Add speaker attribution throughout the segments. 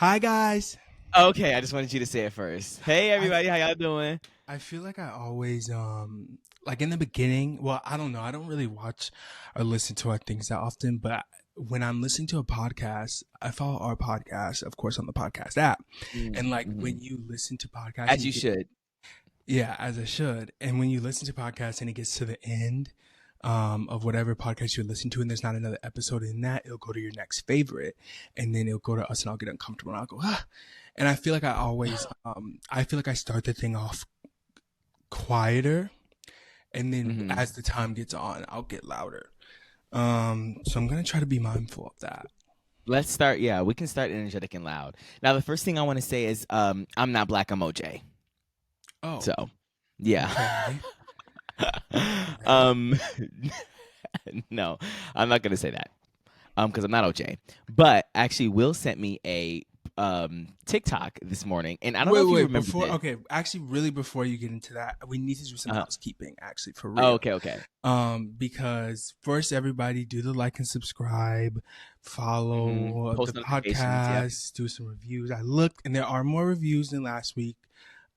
Speaker 1: Hi guys.
Speaker 2: Okay, I just wanted you to say it first. Hey
Speaker 1: I
Speaker 2: everybody, how y'all doing?
Speaker 1: I feel like I always like in the beginning, well, I don't know. I don't really watch or listen to our things that often, but when I'm listening to a podcast, I follow our podcast, of course, on the podcast app. And like
Speaker 2: Mm-hmm.
Speaker 1: when you listen to podcasts and
Speaker 2: As
Speaker 1: you
Speaker 2: you
Speaker 1: get,
Speaker 2: should.
Speaker 1: yeah, as I should. And when you listen to podcasts and it gets to the end of whatever podcast you're listening to and there's not another episode in that, it'll go to your next favorite and then it'll go to us and I'll get uncomfortable and I'll go, ah. And I feel like I feel like I start the thing off quieter, and then
Speaker 2: hmm
Speaker 1: as the time gets on, I'll get louder. So I'm gonna try to be mindful of that.
Speaker 2: Let's start. Yeah, we can start energetic and loud. Now, the first thing I want to say is, I'm not black. I'm OJ.
Speaker 1: Oh,
Speaker 2: So, yeah.
Speaker 1: okay, okay.
Speaker 2: um, no, I'm not gonna say that. Because I'm not OJ. But actually, Will sent me a TikTok this morning, and I don't know
Speaker 1: Wait,
Speaker 2: if you
Speaker 1: wait.
Speaker 2: remember
Speaker 1: Before,
Speaker 2: this.
Speaker 1: okay, actually, really, before you get into that, we need to do some
Speaker 2: Uh,
Speaker 1: housekeeping, actually, for
Speaker 2: oh,
Speaker 1: real.
Speaker 2: okay, okay.
Speaker 1: Because first, everybody do the like and subscribe, follow the
Speaker 2: Post notifications. Yep.
Speaker 1: podcast, do some reviews. I looked, and there are more reviews than last week.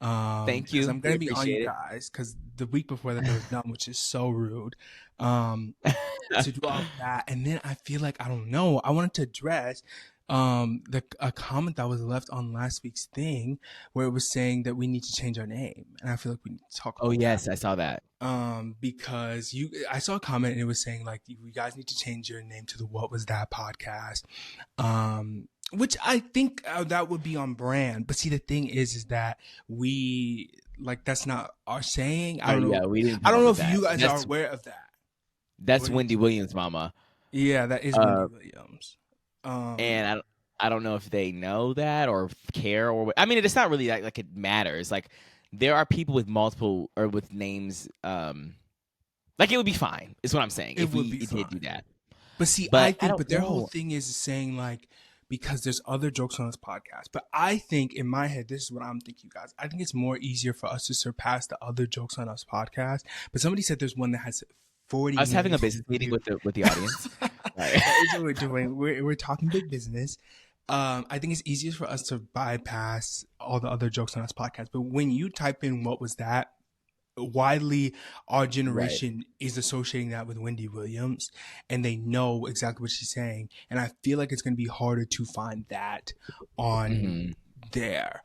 Speaker 2: Thank
Speaker 1: Because
Speaker 2: you.
Speaker 1: I'm
Speaker 2: We
Speaker 1: gonna be on you
Speaker 2: appreciate
Speaker 1: guys. Because the week before that there was none, which is so rude. Um,
Speaker 2: it.
Speaker 1: to do all of that, and then I feel like I don't know. I wanted to address the a comment that was left on last week's thing where it was saying that we need to change our name, and I feel like we need to talk
Speaker 2: Oh
Speaker 1: about that.
Speaker 2: yes, I saw that.
Speaker 1: Because I saw a comment and it was saying like you guys need to change your name to the What Was That podcast. Which I think that would be on brand. But see, the thing is that we like that's not our saying. I
Speaker 2: Oh
Speaker 1: don't know.
Speaker 2: yeah, we didn't
Speaker 1: I
Speaker 2: come
Speaker 1: don't
Speaker 2: up
Speaker 1: know
Speaker 2: with
Speaker 1: if you
Speaker 2: that.
Speaker 1: guys are
Speaker 2: That's
Speaker 1: aware of that.
Speaker 2: that's
Speaker 1: What do you
Speaker 2: Wendy
Speaker 1: think?
Speaker 2: Williams' mama.
Speaker 1: Yeah, that is Wendy
Speaker 2: Uh,
Speaker 1: Williams. Um,
Speaker 2: and I don't know if they know that or care or I mean, it's not really like it matters. Like there are people with multiple or with names. Like it would be fine. Is what I'm saying
Speaker 1: it
Speaker 2: if
Speaker 1: would
Speaker 2: we
Speaker 1: be
Speaker 2: did do
Speaker 1: fine.
Speaker 2: that.
Speaker 1: But see, I
Speaker 2: But I
Speaker 1: think,
Speaker 2: don't
Speaker 1: but their whole
Speaker 2: know.
Speaker 1: thing is saying like, because there's other jokes on this podcast. But I think in my head, this is what I'm thinking, you guys. I think it's more easier for us to surpass the other jokes on us podcast. But somebody said there's one that has
Speaker 2: I
Speaker 1: 40
Speaker 2: was having
Speaker 1: million
Speaker 2: a business meeting
Speaker 1: views.
Speaker 2: with the audience. Right.
Speaker 1: That is what we're doing. We're talking big business. I think it's easiest for us to bypass all the other jokes on us podcast. But when you type in what was that, widely our
Speaker 2: Right.
Speaker 1: generation is associating that with Wendy Williams and they know exactly what she's saying. And I feel like it's going to be harder to find that on
Speaker 2: hmm
Speaker 1: there.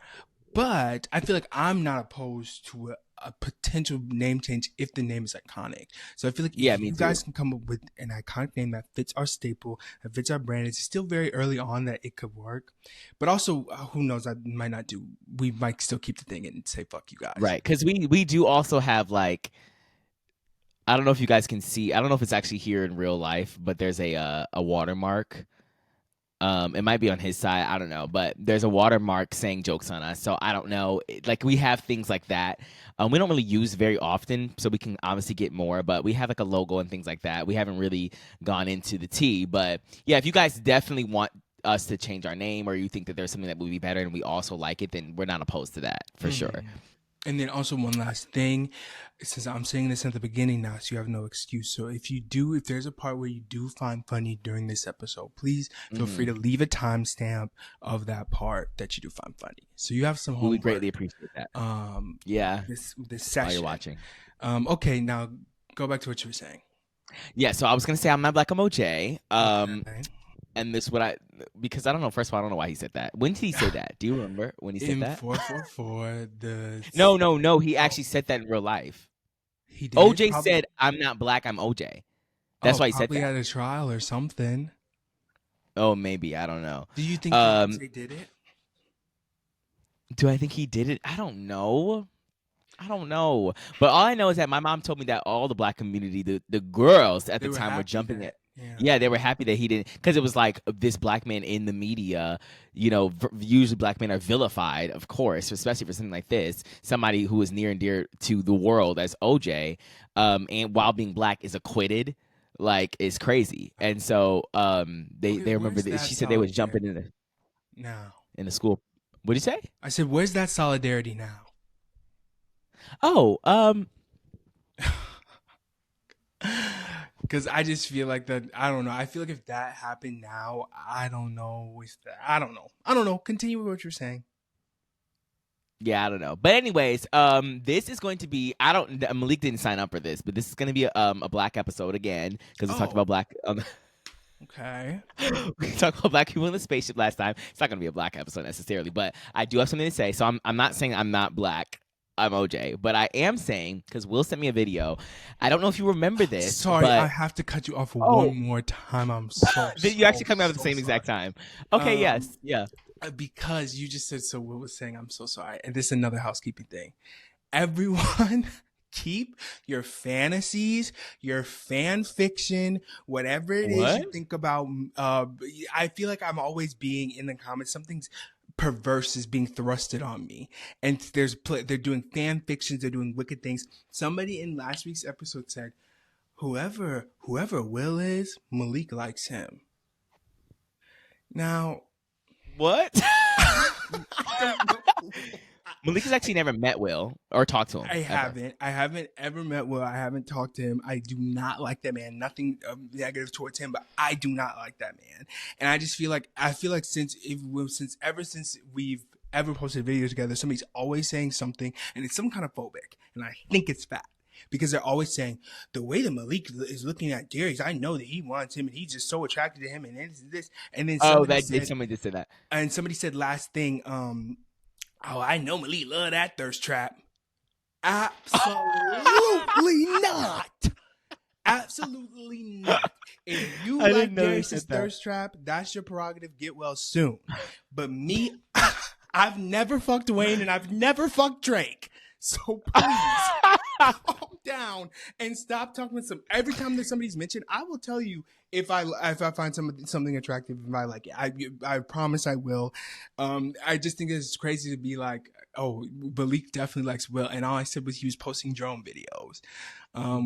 Speaker 1: But I feel like I'm not opposed to a potential name change if the name is iconic. So I feel like
Speaker 2: Yeah,
Speaker 1: if
Speaker 2: me
Speaker 1: you
Speaker 2: too.
Speaker 1: guys can come up with an iconic name that fits our staple, that fits our brand, it's still very early on that it could work. But also, who knows? I might not do. We might still keep the thing and say fuck you guys.
Speaker 2: Right. Because we do also have like I don't know if you guys can see. I don't know if it's actually here in real life, but there's a watermark. It might be on his side. I don't know, but there's a watermark saying "jokes on us." So I don't know. Like we have things like that. We don't really use very often, so we can obviously get more. But we have like a logo and things like that. We haven't really gone into the T, but yeah, if you guys definitely want us to change our name, or you think that there's something that would be better, and we also like it, then we're not opposed to that for sure.
Speaker 1: Mm-hmm. And then also one last thing, since I'm saying this at the beginning now, so you have no excuse. So if there's a part where you do find funny during this episode, please feel free
Speaker 2: hmm
Speaker 1: to leave a timestamp of that part that you do find funny. So you have some
Speaker 2: We would
Speaker 1: homework,
Speaker 2: greatly appreciate that.
Speaker 1: um,
Speaker 2: Yeah,
Speaker 1: this
Speaker 2: while you're
Speaker 1: session.
Speaker 2: watching.
Speaker 1: Okay, now go back to what you were saying.
Speaker 2: Yeah, so I was gonna say I'm not black, I'm OJ.
Speaker 1: Okay.
Speaker 2: And this what I because I don't know. First of all, I don't know why he said that. When did he say that? Do you remember when he said
Speaker 1: In
Speaker 2: that?
Speaker 1: 444,
Speaker 2: No, no, no. He
Speaker 1: oh,
Speaker 2: actually said that in real life.
Speaker 1: he did?
Speaker 2: OJ
Speaker 1: Probably,
Speaker 2: said, "I'm not black, I'm OJ." That's
Speaker 1: oh,
Speaker 2: why he said
Speaker 1: probably
Speaker 2: that.
Speaker 1: at a trial or something.
Speaker 2: Oh, maybe I don't know.
Speaker 1: Do you think
Speaker 2: Um,
Speaker 1: Beyonce did it?
Speaker 2: do I think he did it? I don't know. I don't know. But all I know is that my mom told me that all the black community, the girls at
Speaker 1: They
Speaker 2: the
Speaker 1: were
Speaker 2: time were
Speaker 1: happy
Speaker 2: jumping
Speaker 1: that,
Speaker 2: it.
Speaker 1: yeah.
Speaker 2: Yeah, they were happy that he didn't, because it was like this black man in the media. Usually black men are vilified, of course, especially for something like this. Somebody who is near and dear to the world as OJ, and while being black is acquitted, like is crazy. And so,
Speaker 1: Okay,
Speaker 2: they remember
Speaker 1: where's
Speaker 2: that
Speaker 1: that
Speaker 2: she said they was jumping
Speaker 1: solidarity now?
Speaker 2: in the school. What did you say?
Speaker 1: I said, where's that solidarity now?
Speaker 2: Oh,
Speaker 1: Because I just feel like that. I don't know. I feel like if that happened now, I don't know. I don't know. I don't know. Continue with what you're saying.
Speaker 2: Yeah, I don't know. But anyways, this is going to be, Malik didn't sign up for this, but this is going to be a black episode again because we talked about black.
Speaker 1: Okay.
Speaker 2: We talked about black people in the spaceship last time. It's not going to be a black episode necessarily, but I do have something to say. So I'm not saying I'm not black. I'm OJ, but I am saying, because Will sent me a video. I don't know if you remember this.
Speaker 1: Sorry,
Speaker 2: but...
Speaker 1: I have to cut you off one more time. I'm so
Speaker 2: Did you actually come out at the same exact time? Okay, yes. Yeah.
Speaker 1: Because you just said so. Will was saying, I'm so sorry. And this is another housekeeping thing. Everyone keep your fantasies, your fan fiction, whatever it is you think about. I feel like I'm always being in the comments. Something's perverse is being thrusted on me, and they're doing fan fictions, they're doing wicked things. Somebody in last week's episode said, whoever Will is, Malik likes him. Now,
Speaker 2: what? Malik has actually never met Will or talked to him.
Speaker 1: I haven't ever met Will. I haven't talked to him. I do not like that man. Nothing negative towards him, but I do not like that man. And I just feel like since we've ever posted videos together, somebody's always saying something, and it's some kind of phobic, and I think it's fat. Because they're always saying, the way that Malik is looking at Darius, I know that he wants him and he's just so attracted to him and this. And then somebody did say that. And somebody said last thing, I know Malik love that thirst trap. Absolutely not. Absolutely not. If you like Darius' thirst trap, that's your prerogative. Get well soon. But me, I've never fucked Wayne and I've never fucked Drake. So please calm down and stop talking with some. Every time that somebody's mentioned, I will tell you if I find something attractive, if I like it. I promise I will. I just think it's crazy to be like, oh, Malik definitely likes Will, and all I said was he was posting drone videos.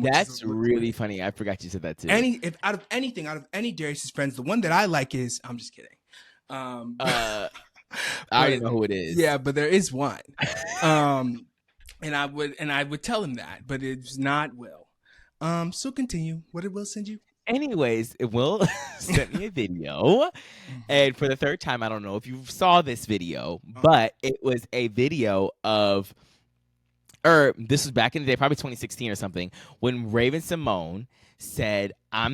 Speaker 2: That's really funny. I forgot you said that too.
Speaker 1: Out of any Darius's friends, the one that I like is, I'm just kidding.
Speaker 2: I already know who it is.
Speaker 1: Yeah, but there is one. And I would tell him that, but it's not Will. So continue. What did Will send you?
Speaker 2: Anyways, Will sent me a video, and for the third time, I don't know if you saw this video, but it was a video of, this was back in the day, probably 2016 or something, when Raven-Symoné said, I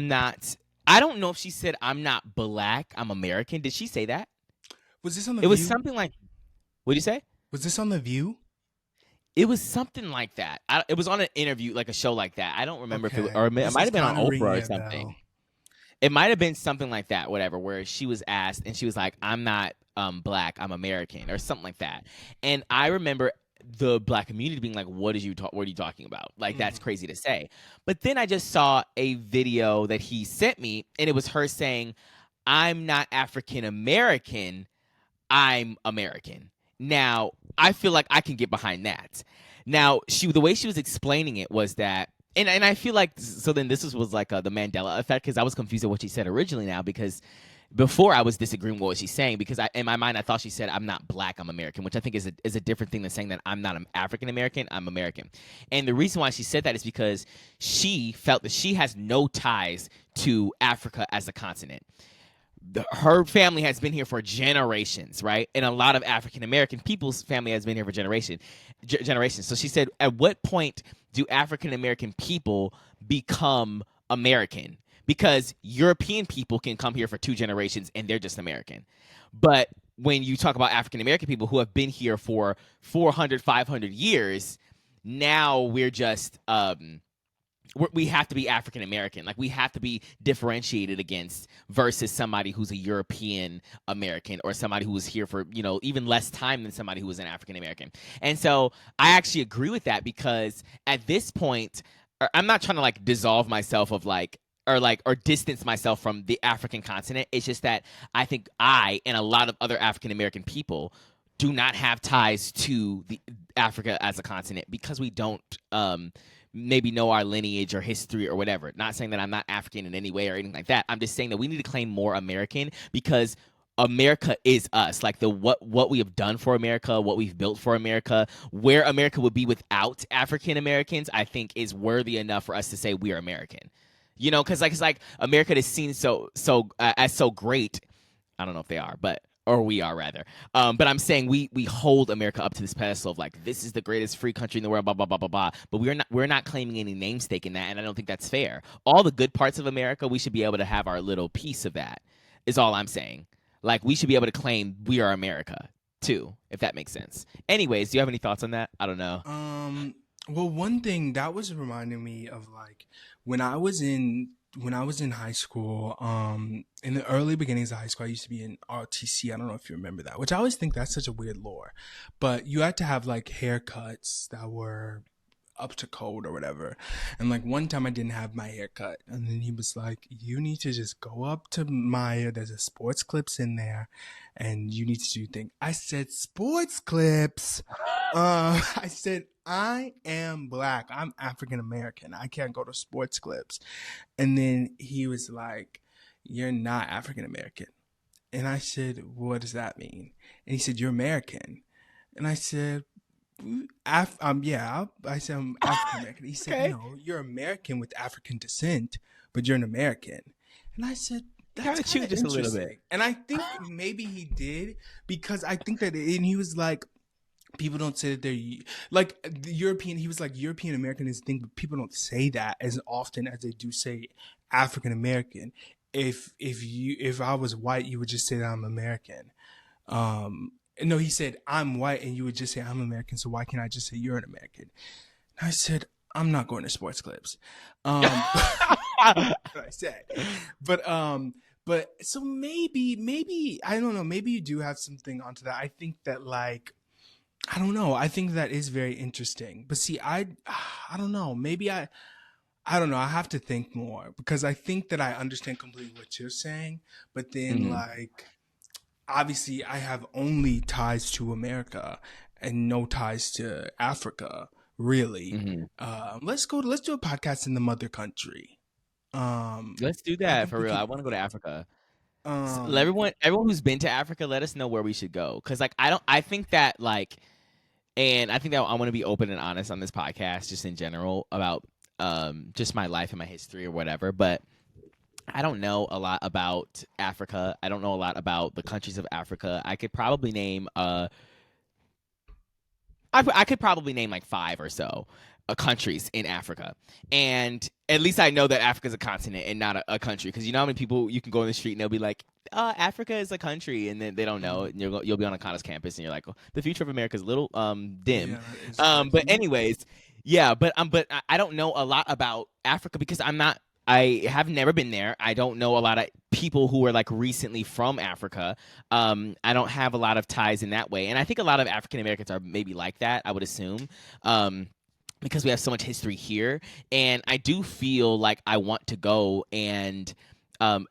Speaker 2: don't know if she said, I'm not black, I'm American. Did she say that?
Speaker 1: Was this on The
Speaker 2: View? It was something like, what'd you say?
Speaker 1: Was this on The View?
Speaker 2: It was something like that. It was on an interview, like a show like that. I don't remember if it might have been on Oprah or something. It might have been something like that, whatever, where she was asked and she was like, I'm not black, I'm American, or something like that. And I remember the black community being like, what are you talking about? Like, that's crazy to say. But then I just saw a video that he sent me, and it was her saying, I'm not African American, I'm American. Now, I feel like I can get behind that. Now, the way she was explaining it was that, and I feel like, so then this was like the Mandela effect, because I was confused at what she said originally now, because before I was disagreeing with what she's saying, because in my mind I thought she said, I'm not black, I'm American, which I think is a different thing than saying that I'm not African American, I'm American. And the reason why she said that is because she felt that she has no ties to Africa as a continent. Her family has been here for generations, right? And a lot of African American people's family has been here for generations. So she said, at what point do African American people become American? Because European people can come here for 2 generations and they're just American. But when you talk about African American people who have been here for 400, 500 years, now we're just we have to be African American. Like, we have to be differentiated against versus somebody who's a European American or somebody who was here for, even less time than somebody who was an African American. And so I actually agree with that, because at this point, I'm not trying to like dissolve myself of or distance myself from the African continent. It's just that I think I and a lot of other African American people do not have ties to the Africa as a continent, because we don't maybe know our lineage or history or whatever. Not saying that I'm not African in any way or anything like that. I'm just saying that we need to claim more American, because America is us. Like what we have done for America, what we've built for America, where America would be without African Americans, I think is worthy enough for us to say we are American. You know, because like it's like America is seen as so great. I don't know if they are, but or we are rather. But I'm saying we hold America up to this pedestal of like this is the greatest free country in the world, blah blah blah blah blah. But we're not claiming any namesake in that, and I don't think that's fair. All the good parts of America, we should be able to have our little piece of that. Is all I'm saying. Like we should be able to claim we are America too, if that makes sense. Anyways, do you have any thoughts on that? I don't know.
Speaker 1: Well, one thing that was reminding me of like when I was in high school, in the early beginnings of high school, I used to be in RTC. I don't know if you remember that, which I always think that's such a weird lore, but you had to have like haircuts that were up to code or whatever. And like one time I didn't have my hair cut, and then he was like, you need to just go up to Maya, there's a sports clips in there, and you need to do things. I said, sports clips? I said, I am black, I'm African American, I can't go to sports clips. And then he was like, you're not African American. And I said, what does that mean? And he said, you're American. And I said, yeah, I said I'm African American. He said,
Speaker 2: Okay.
Speaker 1: no, you're American with African descent, but you're an American. And I said, that's kind of
Speaker 2: just
Speaker 1: interesting.
Speaker 2: a little bit.
Speaker 1: And I think maybe he did, because I think that, and he was like, people don't say that they're like the European. He was like, European American is a thing, but people don't say that as often as they do say African American. If I was white, you would just say that I'm American. No, he said, I'm white, and you would just say I'm American, so why can't I just say you're an American? And I said, I'm not going to sports clips. That's what I said. But so maybe, I don't know, maybe you do have something onto that. I think that like, I don't know. I think that is very interesting. But see, I don't know. Maybe I don't know. I have to think more, because I think that I understand completely what you're saying, but then like, obviously I have only ties to America and no ties to Africa, really. Let's do a podcast in the mother country.
Speaker 2: Let's do that for real. I want to go to Africa. So everyone who's been to Africa, let us know where we should go. Cause like I think that like, and I think that I want to be open and honest on this podcast, just in general about just my life and my history or whatever. But I don't know a lot about Africa. I don't know a lot about the countries of Africa. I could probably name I could probably name like 5 or so countries in Africa. And at least I know that Africa is a continent and not a country. Because you know how many people you can go on the street and they'll be like, Africa is a country, and then they don't know. And you'll be on a college campus and you're like, oh, the future of America is a little dim.
Speaker 1: Yeah,
Speaker 2: but anyways, yeah. But I don't know a lot about Africa because I have never been there. I don't know a lot of people who are like recently from Africa. I don't have a lot of ties in that way. And I think a lot of African Americans are maybe like that, I would assume. Because we have so much history here. And I do feel like I want to go and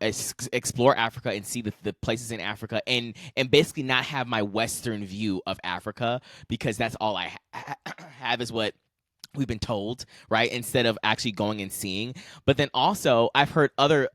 Speaker 2: explore Africa and see the places in Africa and basically not have my Western view of Africa, because that's all I have is what we've been told, right? Instead of actually going and seeing. But then also I've heard other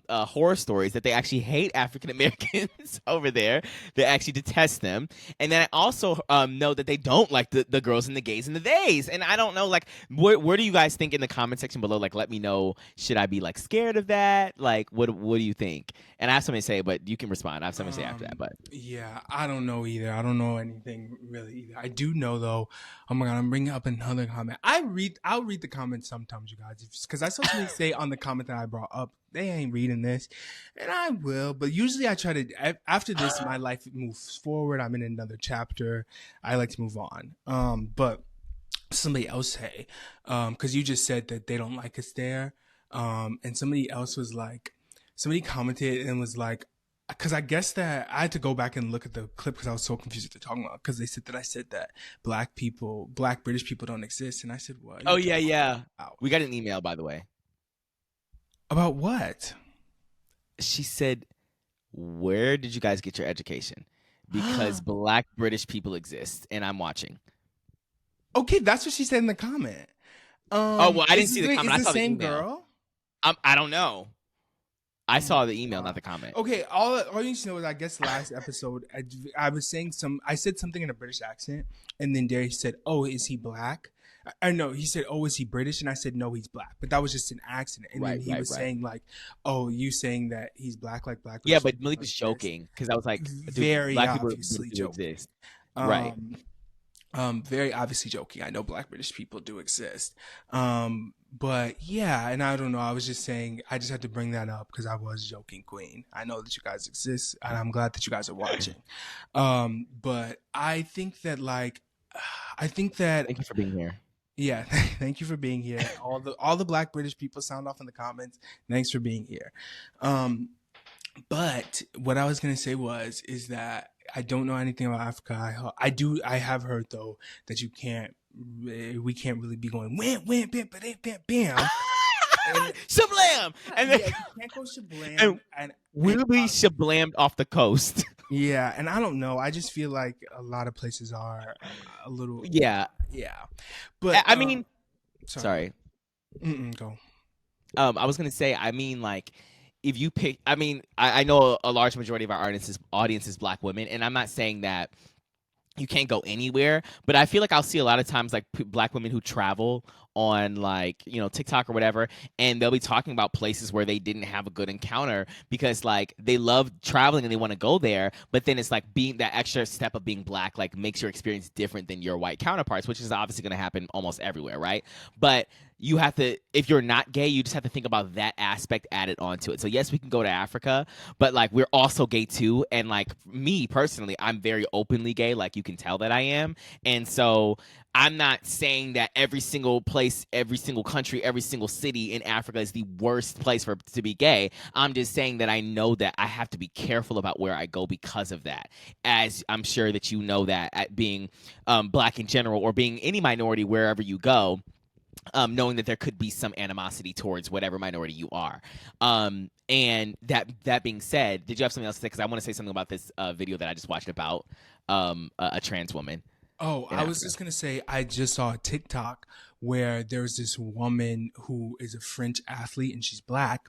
Speaker 2: horror stories that they actually hate African Americans over there. They actually detest them. And then I also know that they don't like the girls and the gays and the theys. And I don't know, like, where do you guys think in the comment section below? Like, let me know, should I be like scared of that? Like, what do you think? And I have something to say, but you can respond. I have something to say after that. But
Speaker 1: yeah, I don't know either. I don't know anything really either. I do know though. Oh my God, I'm bringing up another comment. I'll read the comments sometimes, you guys, because I saw somebody say on the comment that I brought up, they ain't reading this, and I will. But usually I try to. After this, my life moves forward. I'm in another chapter. I like to move on. But somebody else say, because you just said that they don't like us there, and somebody else was like, somebody commented and was like, because I guess that I had to go back and look at the clip because I was so confused what they're talking about, because they said that I said that black British people don't exist. And I said, what?
Speaker 2: Oh, yeah. We got an email, by the way.
Speaker 1: About what?
Speaker 2: She said, where did you guys get your education? Because black British people exist, and I'm watching.
Speaker 1: Okay, that's what she said in the comment.
Speaker 2: Well, I didn't see the comment. I saw the
Speaker 1: same
Speaker 2: email.
Speaker 1: Girl?
Speaker 2: I don't know. I saw the email, not the comment.
Speaker 1: Okay, all you need to know is, I guess last episode I was saying I said something in a British accent, and then Darius said, "Oh, is he black?" I know he said, "Oh, is he British?" And I said, "No, he's black." But that was just an accident. And then he was saying like, "Oh, you saying that he's black, like black
Speaker 2: Yeah,
Speaker 1: British
Speaker 2: but
Speaker 1: people
Speaker 2: Malik was joking because I was like, dude,
Speaker 1: very
Speaker 2: black people
Speaker 1: obviously
Speaker 2: do
Speaker 1: joking."
Speaker 2: exist. Right.
Speaker 1: Very obviously joking. I know black British people do exist. But yeah, and I don't know. I was just saying, I just had to bring that up because I was joking, Queen. I know that you guys exist, and I'm glad that you guys are watching. But I think that
Speaker 2: Thank you for being here.
Speaker 1: Yeah, thank you for being here. All the black British people, sound off in the comments. Thanks for being here. But what I was gonna say is that I don't know anything about Africa. I have heard though that we can't really be going wham wham bam bam bam bam.
Speaker 2: Shablam! And then
Speaker 1: you can't go shablam and
Speaker 2: we'll be shablammed off the coast.
Speaker 1: Yeah, and I don't know. I just feel like a lot of places are a little.
Speaker 2: Yeah.
Speaker 1: But
Speaker 2: I mean,
Speaker 1: sorry. Go.
Speaker 2: I was gonna say, I mean, like, if you pick, I mean, I know a large majority of our audience is black women, and I'm not saying that you can't go anywhere, but I feel like I'll see a lot of times like black women who travel on like, you know, TikTok or whatever, and they'll be talking about places where they didn't have a good encounter because like they love traveling and they want to go there, but then it's like being that extra step of being black like makes your experience different than your white counterparts, which is obviously going to happen almost everywhere, right? But you have to, if you're not gay, you just have to think about that aspect added onto it. So yes, we can go to Africa, but like we're also gay too. And like me personally, I'm very openly gay. Like you can tell that I am. And so I'm not saying that every single place, every single country, every single city in Africa is the worst place to be gay. I'm just saying that I know that I have to be careful about where I go because of that. As I'm sure that you know that at being black in general or being any minority wherever you go, knowing that there could be some animosity towards whatever minority you are. And that being said, did you have something else to say? Because I want to say something about this video that I just watched about a trans woman.
Speaker 1: Oh, I was just going to say, I just saw a TikTok where there's this woman who is a French athlete and she's black.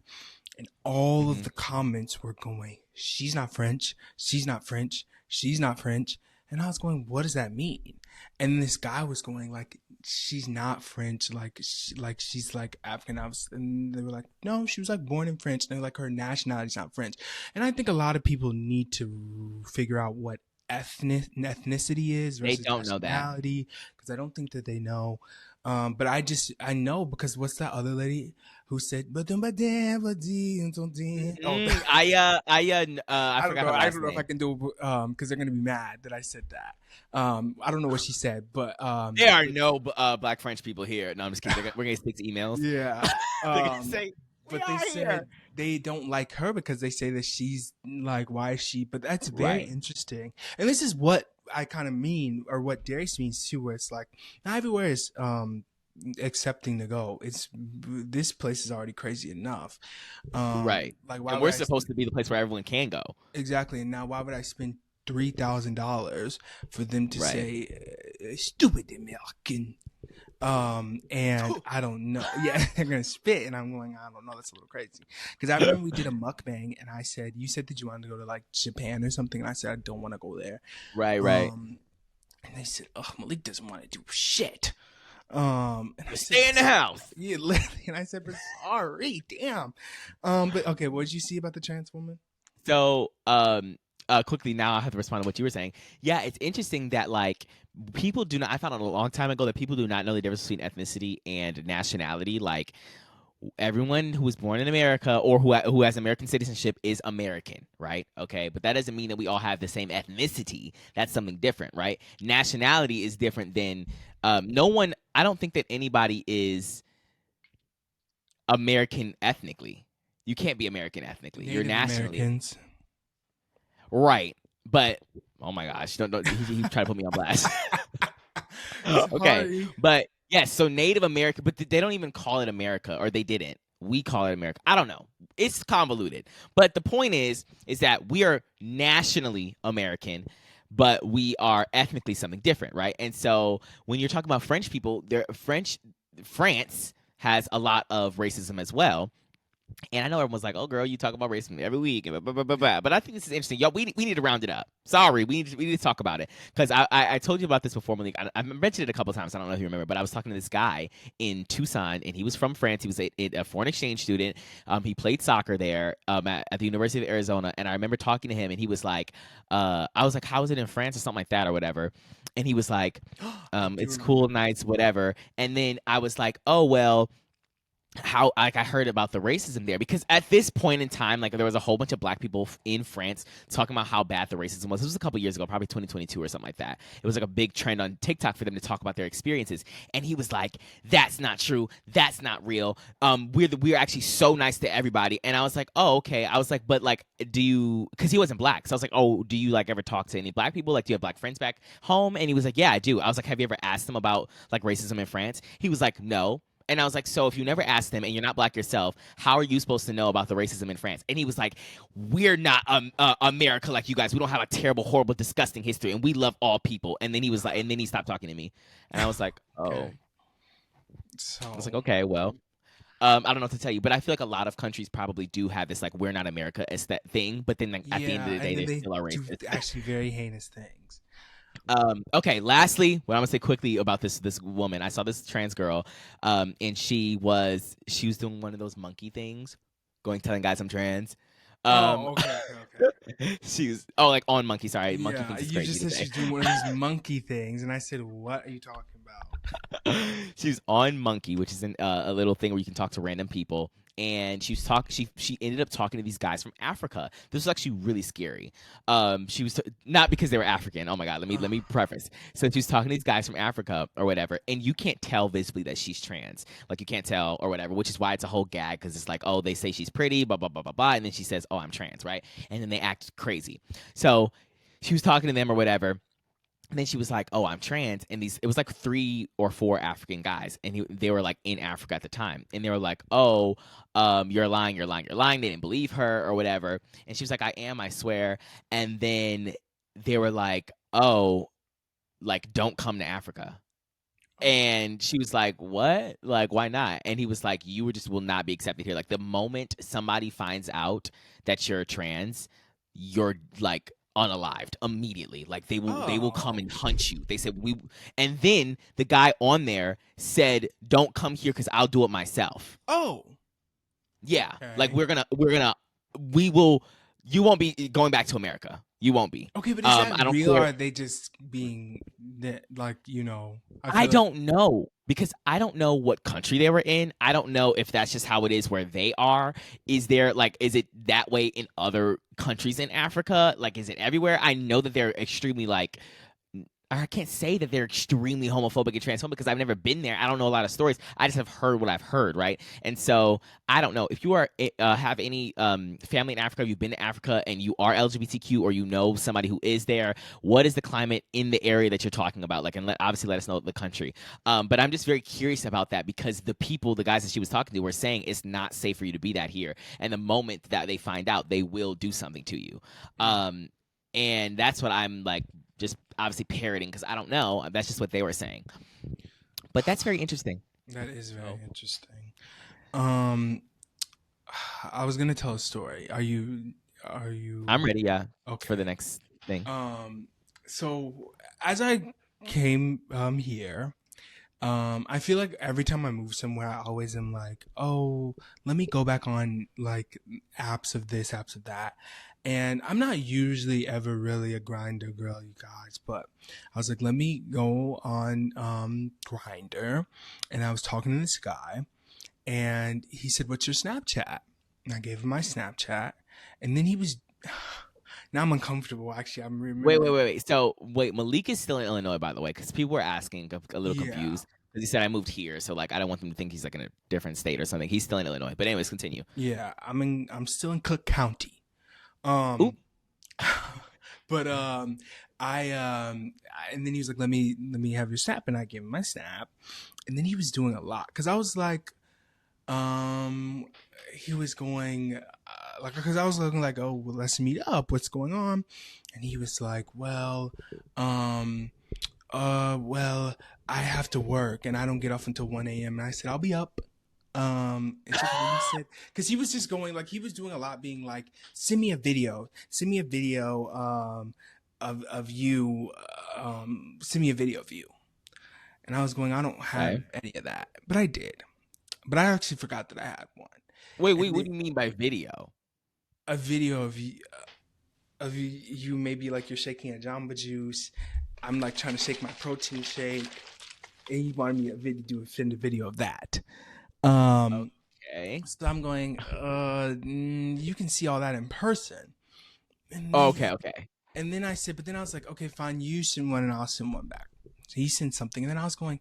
Speaker 1: And all of the comments were going, she's not French. She's not French. She's not French. And I was going, what does that mean? And this guy was going like, she's not French. Like she's like African. And they were like, no, she was like born in French. And they're like, her nationality's not French. And I think a lot of people need to figure out what ethnicity is versus
Speaker 2: they don't know that
Speaker 1: because I don't think that they know. But I know because what's that other lady who said I forgot
Speaker 2: I
Speaker 1: don't know if I can do it because they're gonna be mad that I said that. I don't know what she said, but
Speaker 2: there are no black French people here. No, I'm just kidding. We're gonna stick to emails.
Speaker 1: Yeah.
Speaker 2: They're gonna say,
Speaker 1: but they said they don't like her because they say that she's like, why is she? But that's very interesting. And this is what I kind of mean, or what Darius means too, where it's like not everywhere is accepting to go. This place is already crazy enough.
Speaker 2: Right.
Speaker 1: Like why
Speaker 2: and we're supposed to be the place where everyone can go.
Speaker 1: Exactly. And now why would I spend $3,000 for them to say stupid American? And I don't know. Yeah, they're gonna spit, and I'm going, I don't know. That's a little crazy. Because I remember we did a mukbang, and I said, you said that you wanted to go to like Japan or something, and I said I don't want to go there.
Speaker 2: Right.
Speaker 1: And they said, oh, Malik doesn't want to do shit. And I
Speaker 2: stay in the house.
Speaker 1: Yeah, literally. And I said, but sorry, damn. But okay, what did you see about the trans woman?
Speaker 2: So, quickly now I have to respond to what you were saying. Yeah, it's interesting that like people do not. I found out a long time ago that people do not know the difference between ethnicity and nationality. Like everyone who was born in America or who has American citizenship is American, right? Okay, but that doesn't mean that we all have the same ethnicity. That's something different, right? Nationality is different than no one. I don't think that anybody is American ethnically. You can't be American ethnically.
Speaker 1: Native
Speaker 2: You're nationally.
Speaker 1: Americans.
Speaker 2: Right. But oh my gosh, don't he tried to put me on blast. Okay. But yes, so Native American, but they don't even call it America, or they didn't. We call it America. I don't know. It's convoluted. But the point is that we are nationally American, but we are ethnically something different, right? And so when you're talking about French people, France has a lot of racism as well. And I know everyone's like, "Oh, girl, you talk about racism every week," and blah, blah, blah, blah. But I think this is interesting, y'all. We need to round it up. Sorry, we need to talk about it because I told you about this before, Malik. I mentioned it a couple times. I don't know if you remember, but I was talking to this guy in Tucson, and he was from France. He was a foreign exchange student. He played soccer there at the University of Arizona, and I remember talking to him, and he was like, I was like, "How is it in France?" or something like that, or whatever. And he was like,
Speaker 1: I do
Speaker 2: "It's cool
Speaker 1: remember.
Speaker 2: nights, whatever." And then I was like, "Oh well." How like I heard about the racism there because at this point in time, like there was a whole bunch of black people in France talking about how bad the racism was. This was a couple years ago, probably 2022 or something like that. It was like a big trend on TikTok for them to talk about their experiences. And he was like, "That's not true. That's not real. We're actually so nice to everybody." And I was like, "Oh, okay." I was like, "But like, do you?" Because he wasn't black, so I was like, "Oh, do you like ever talk to any black people? Like, do you have black friends back home?" And he was like, "Yeah, I do." I was like, "Have you ever asked them about like racism in France?" He was like, "No." And I was like, "So if you never asked them and you're not black yourself, how are you supposed to know about the racism in France?" And he was like, "We're not America like you guys. We don't have a terrible, horrible, disgusting history, and we love all people." And then he was like, and then he stopped talking to me, and I was like, "Oh."
Speaker 1: Okay.
Speaker 2: I was like,
Speaker 1: So
Speaker 2: "Okay, well." I don't know what to tell you, but I feel like a lot of countries probably do have this like "we're not America" as that thing, but then like, at the end of
Speaker 1: yeah,
Speaker 2: the day,
Speaker 1: and then
Speaker 2: they
Speaker 1: they
Speaker 2: still are
Speaker 1: do
Speaker 2: racist.
Speaker 1: actually very heinous things.
Speaker 2: Okay. Lastly, what I'm gonna say quickly about this woman, I saw this trans girl, and she was doing one of those monkey things, going telling guys I'm trans. Um,
Speaker 1: Oh, okay, okay, okay.
Speaker 2: she was like on monkey. Sorry, monkey
Speaker 1: Yeah,
Speaker 2: thinks it's
Speaker 1: you
Speaker 2: crazy
Speaker 1: just
Speaker 2: to
Speaker 1: said
Speaker 2: say.
Speaker 1: she's doing one of these monkey things, and I said, "What are you talking about?"
Speaker 2: She was on Monkey, which is a little thing where you can talk to random people. And she was talking. She ended up talking to these guys from Africa. This was actually really scary. She was not because they were African. Oh my god, let me preface. So she was talking to these guys from Africa or whatever, and you can't tell visibly that she's trans. Like you can't tell or whatever, which is why it's a whole gag because it's like, oh, they say she's pretty, blah blah blah blah blah, and then she says, oh, I'm trans, right? And then they act crazy. So she was talking to them or whatever, and then she was like, "Oh, I'm trans," and it was like 3 or 4 African guys, and they were like in Africa at the time, and they were like, "Oh, you're lying, you're lying, you're lying." They didn't believe her or whatever, and she was like, "I am, I swear." And then they were like, "Oh, like don't come to Africa." And she was like, "What? Like, why not?" And he was like, "You were just will not be accepted here. Like, the moment somebody finds out that you're trans, you're like unalived immediately. Like, they will come
Speaker 1: Oh,
Speaker 2: and hunt you." They said we, and then the guy on there said, "Don't come here because I'll do it myself."
Speaker 1: oh,
Speaker 2: Yeah, like
Speaker 1: okay,
Speaker 2: we will. You won't be going back to America. You won't be.
Speaker 1: okay. But is that
Speaker 2: I don't
Speaker 1: real, or
Speaker 2: care.
Speaker 1: are they just being like I
Speaker 2: I
Speaker 1: feel like
Speaker 2: don't know because I don't know what country they were in. I don't know if that's just how it is where they are. Is it that way in other countries in Africa? Like, is it everywhere? I know that they're extremely like, I can't say that they're extremely homophobic and transphobic because I've never been there. I don't know a lot of stories. I just have heard what I've heard, right? And so I don't know if you are have any family in Africa, you've been to Africa, and you are LGBTQ or you know somebody who is there. What is the climate in the area that you're talking about? Like, and obviously let us know the country. But I'm just very curious about that because the guys that she was talking to, were saying it's not safe for you to be that here, and the moment that they find out, they will do something to you.
Speaker 1: mm,
Speaker 2: Um, and that's what I'm like just obviously parroting because I don't know. That's just what they were saying. But that's very interesting.
Speaker 1: that is very
Speaker 2: So
Speaker 1: interesting. Um, I was gonna tell a story. Are
Speaker 2: I'm
Speaker 1: you
Speaker 2: ready, yeah, for the
Speaker 1: okay?
Speaker 2: next thing.
Speaker 1: Um, so as I came here, I feel like every time I move somewhere, I always am like, oh, let me go back on like apps of this, apps of that. And I'm not usually ever really a grinder girl, you guys, but I was like, let me go on Grinder. And I was talking to this guy, and he said, what's your Snapchat? And I gave him my Snapchat. And then he was, now I'm uncomfortable, actually. I'm
Speaker 2: Wait, wait,
Speaker 1: remembering.
Speaker 2: wait, wait. So wait, Malik is still in Illinois, by the way, because people were asking, a little
Speaker 1: Yeah.
Speaker 2: confused. Because he said I moved here, so like I don't want them to think he's like in a different state or something. He's still in Illinois. But anyways, continue.
Speaker 1: Yeah. I'm still in Cook County.
Speaker 2: Oop.
Speaker 1: Um, but and then he was like, let me have your snap, and I gave him my snap, and then he was doing a lot because I was like, um, he was going like because I was looking like, oh, well, let's meet up. What's going on? And he was like, um, well, I have to work and I don't get off until 1 a.m. And I said, I'll be up. And so he said, because he was just going, like, he was doing a lot, being like, send me a video, of you, send me a video of you. And I was going, I don't have
Speaker 2: Okay.
Speaker 1: any of that, but I did. But I actually forgot that I had one.
Speaker 2: Wait,
Speaker 1: And
Speaker 2: what do you mean by video?
Speaker 1: a video of you maybe like you're shaking a Jamba Juice. I'm like trying to shake my protein shake, and he wanted me to do a video of that.
Speaker 2: Okay.
Speaker 1: So I'm going, you can see all that in person. And then,
Speaker 2: Okay.
Speaker 1: And then I said, but then I was like, okay, fine, you send one and I'll send one back. So he sent something, and then I was going,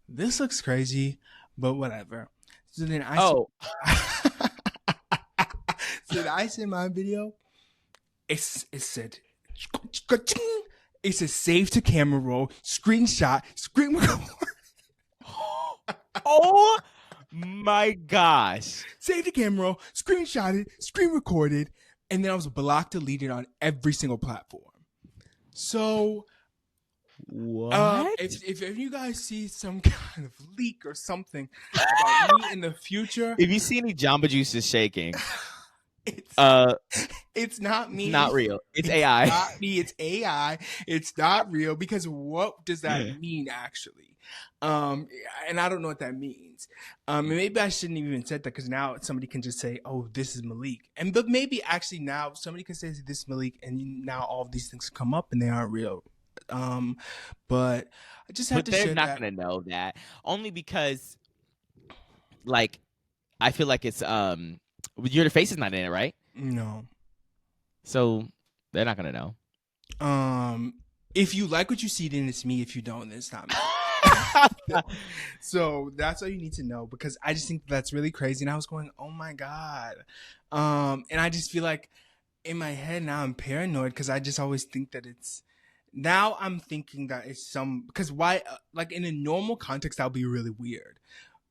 Speaker 1: this looks crazy, but whatever. So then I so I sent my video. It said, it said save to camera roll, screenshot, screen record.
Speaker 2: Oh my gosh.
Speaker 1: Save to camera roll, screenshotted, screen recorded, and then I was blocked, deleted on every single platform. So
Speaker 2: what?
Speaker 1: If you guys see some kind of leak or something about me in the future,
Speaker 2: if you see any Jamba Juices shaking,
Speaker 1: it's not me.
Speaker 2: Not real. It's AI.
Speaker 1: Not me. It's AI. It's not real, because what does that mean actually? And I don't know what that means. Maybe I shouldn't even said that, because now somebody can just say, "Oh, this is Malik," but maybe actually now somebody can say this is Malik, and now all of these things come up and they aren't real. But I just have to share that.
Speaker 2: But they're not gonna know that, only because, like, I feel like it's your face is not in it, right?
Speaker 1: No.
Speaker 2: So they're not gonna know.
Speaker 1: If you like what you see, then it's me. If you don't, then it's not me. So that's all you need to know, because I just think that's really crazy. And I was going, oh my God. And I just feel like in my head now I'm paranoid, because I just always think that now I'm thinking that it's because why, like in a normal context, that would be really weird.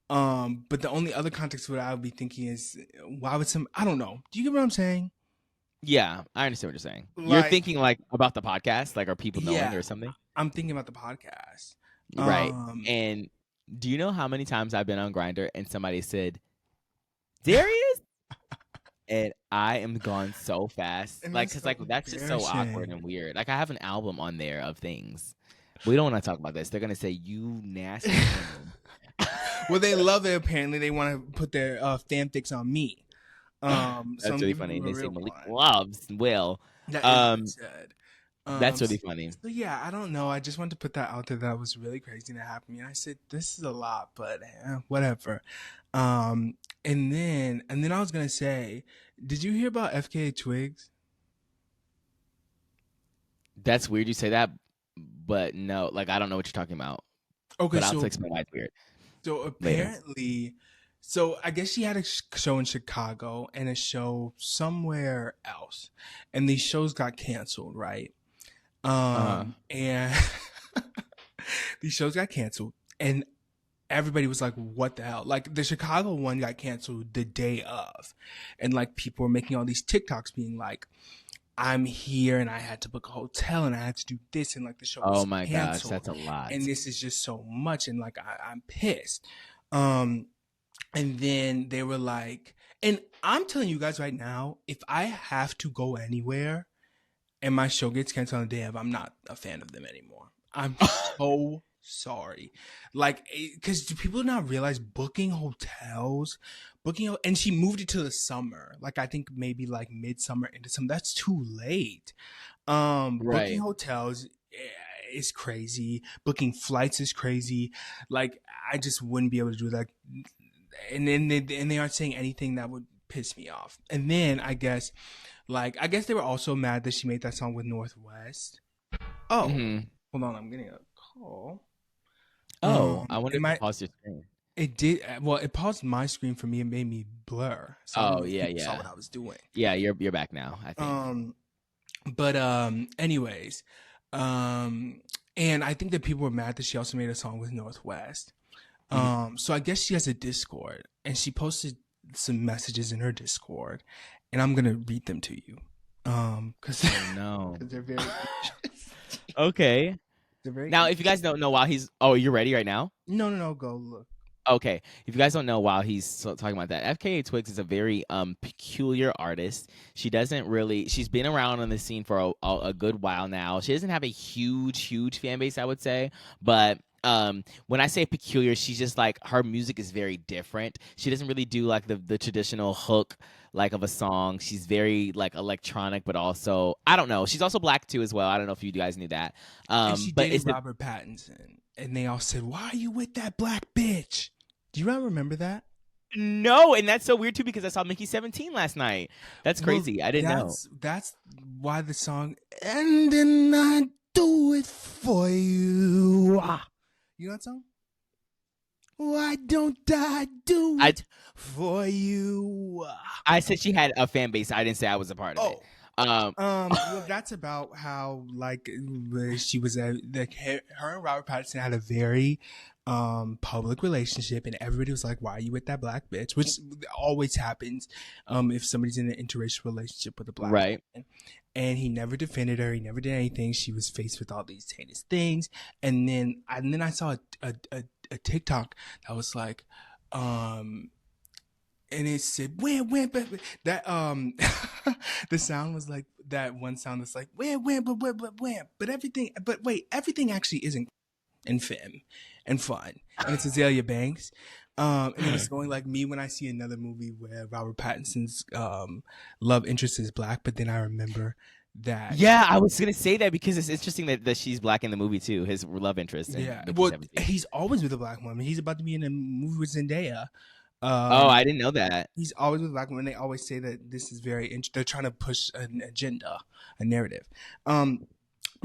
Speaker 1: But the only other context what I would be thinking is, why would I don't know. Do you get what I'm saying?
Speaker 2: Yeah, I understand what you're saying. You're thinking like about the podcast, like, are people knowing or something?
Speaker 1: I'm thinking about the podcast.
Speaker 2: Right. And do you know how many times I've been on Grindr and somebody said, Darius? And I am gone so fast. And like, because like that's just so awkward and weird. Like, I have an album on there of things. We don't want to talk about this. They're gonna say, you nasty woman.
Speaker 1: Well, they love it. Apparently, they want to put their fanfics on me.
Speaker 2: That's
Speaker 1: so
Speaker 2: really funny. They say Malik loves Will. That's really funny.
Speaker 1: So yeah, I don't know. I just wanted to put that out there. That was really crazy to happen to me. And I said, this is a lot, but whatever. And then I was gonna say, did you hear about FKA Twigs?
Speaker 2: That's weird you say that, but no, like, I don't know what you're talking about.
Speaker 1: Okay,
Speaker 2: but I'll explain why it's weird.
Speaker 1: So apparently, I guess she had a show in Chicago and a show somewhere else, and these shows got canceled, right? And these shows got canceled, and everybody was like, what the hell? Like, the Chicago one got canceled the day of, and like people were making all these TikToks being like, I'm here and I had to book a hotel and I had to do this, and like the show was canceled.
Speaker 2: Gosh, that's a lot.
Speaker 1: And this is just so much, and like I'm pissed. And then they were like, and I'm telling you guys right now, if I have to go anywhere and my show gets canceled on the day of, I'm not a fan of them anymore. I'm so sorry. Like, because do people not realize booking hotels, and she moved it to the summer. Like, I think maybe like midsummer into summer. That's too late. Booking hotels is crazy. Booking flights is crazy. Like, I just wouldn't be able to do that. And then they aren't saying anything that would piss me off. And then I guess they were also mad that she made that song with Northwest. Oh, hold on, I'm getting a call.
Speaker 2: Oh, I wonder if it paused your screen.
Speaker 1: It did. Well, it paused my screen for me. It made me blur.
Speaker 2: So yeah.
Speaker 1: Saw what I was doing.
Speaker 2: Yeah, you're back now, I think.
Speaker 1: But anyways, and I think that people were mad that she also made a song with Northwest. So I guess she has a Discord, and she posted some messages in her Discord, and I'm gonna read them to you. Because they're very
Speaker 2: okay. Now, if you guys don't know, while you're ready right now?
Speaker 1: No, go look.
Speaker 2: Okay, if you guys don't know, while he's talking about that, FKA Twigs is a very peculiar artist. She doesn't really. She's been around on the scene for a good while now. She doesn't have a huge fan base, I would say, but when I say peculiar, she's just like, her music is very different. She doesn't really do like the traditional hook like of a song. She's very like electronic, but also, I don't know. She's also black too as well. I don't know if you guys knew that.
Speaker 1: And she
Speaker 2: But
Speaker 1: dated
Speaker 2: it's the
Speaker 1: Robert Pattinson, and they all said, "Why are you with that black bitch?" Do you not remember that?
Speaker 2: No, and that's so weird too because I saw Mickey 17 last night. That's
Speaker 1: Well,
Speaker 2: crazy. I didn't know.
Speaker 1: that's why the song "And then I do it for you." You know that song? Why don't I do
Speaker 2: I
Speaker 1: it for you?
Speaker 2: I said she had a fan base. I didn't say I was a part of it.
Speaker 1: Well, that's about how like she was her and Robert Pattinson had a very public relationship, and everybody was like, "Why are you with that black bitch?" Which always happens if somebody's in an interracial relationship with a black
Speaker 2: Right.
Speaker 1: man. And he never defended her. He never did anything. She was faced with all these heinous things, and then I saw a TikTok that was like, and it said when but that the sound was like that one sound that's like when but everything actually isn't and femme and fun, and it's Azalea Banks. And it's going like me when I see another movie where Robert Pattinson's love interest is black, but then I remember that.
Speaker 2: Yeah, I was gonna say that because it's interesting that she's black in the movie too. His love interest.
Speaker 1: Yeah,
Speaker 2: Mickey
Speaker 1: well,
Speaker 2: 17.
Speaker 1: he's always with a black woman. He's about to be in a movie with Zendaya.
Speaker 2: Oh, I didn't know that.
Speaker 1: He's always with black women. They always say that this is very they're trying to push an agenda, a narrative. But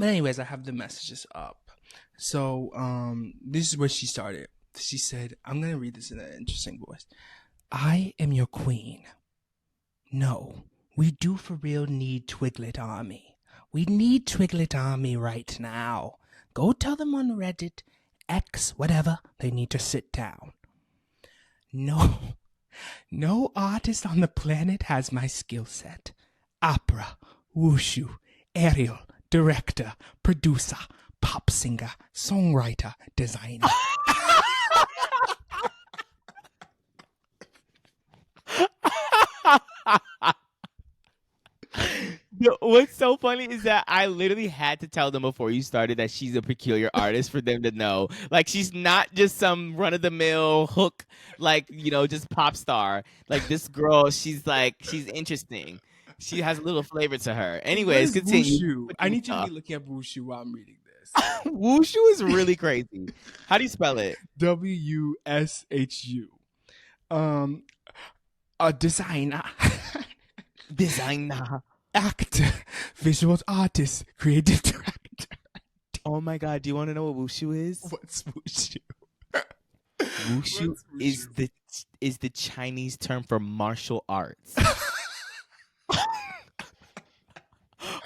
Speaker 1: anyways, I have the messages up. So this is where she started. She said, I'm going to read this in an interesting voice. I am your queen. No, we do for real need Twiglet Army. We need Twiglet Army right now. Go tell them on Reddit, X, whatever, they need to sit down. No artist on the planet has my skill set. Opera, wushu, aerial, director, producer, pop singer, songwriter, designer.
Speaker 2: What's so funny is that I literally had to tell them before you started that she's a peculiar artist for them to know. Like, she's not just some run-of-the-mill hook, like, just pop star. Like, this girl, she's interesting. She has a little flavor to her. Anyways, continue.
Speaker 1: Wushu? I need you to be looking up wushu while I'm reading this.
Speaker 2: Wushu is really crazy. How do you spell it?
Speaker 1: WUSHU. A designer.
Speaker 2: Designer.
Speaker 1: Actor, visual artist, creative director.
Speaker 2: Oh my god, do you want to know what wushu is?
Speaker 1: What's wushu?
Speaker 2: Wushu is the Chinese term for martial arts.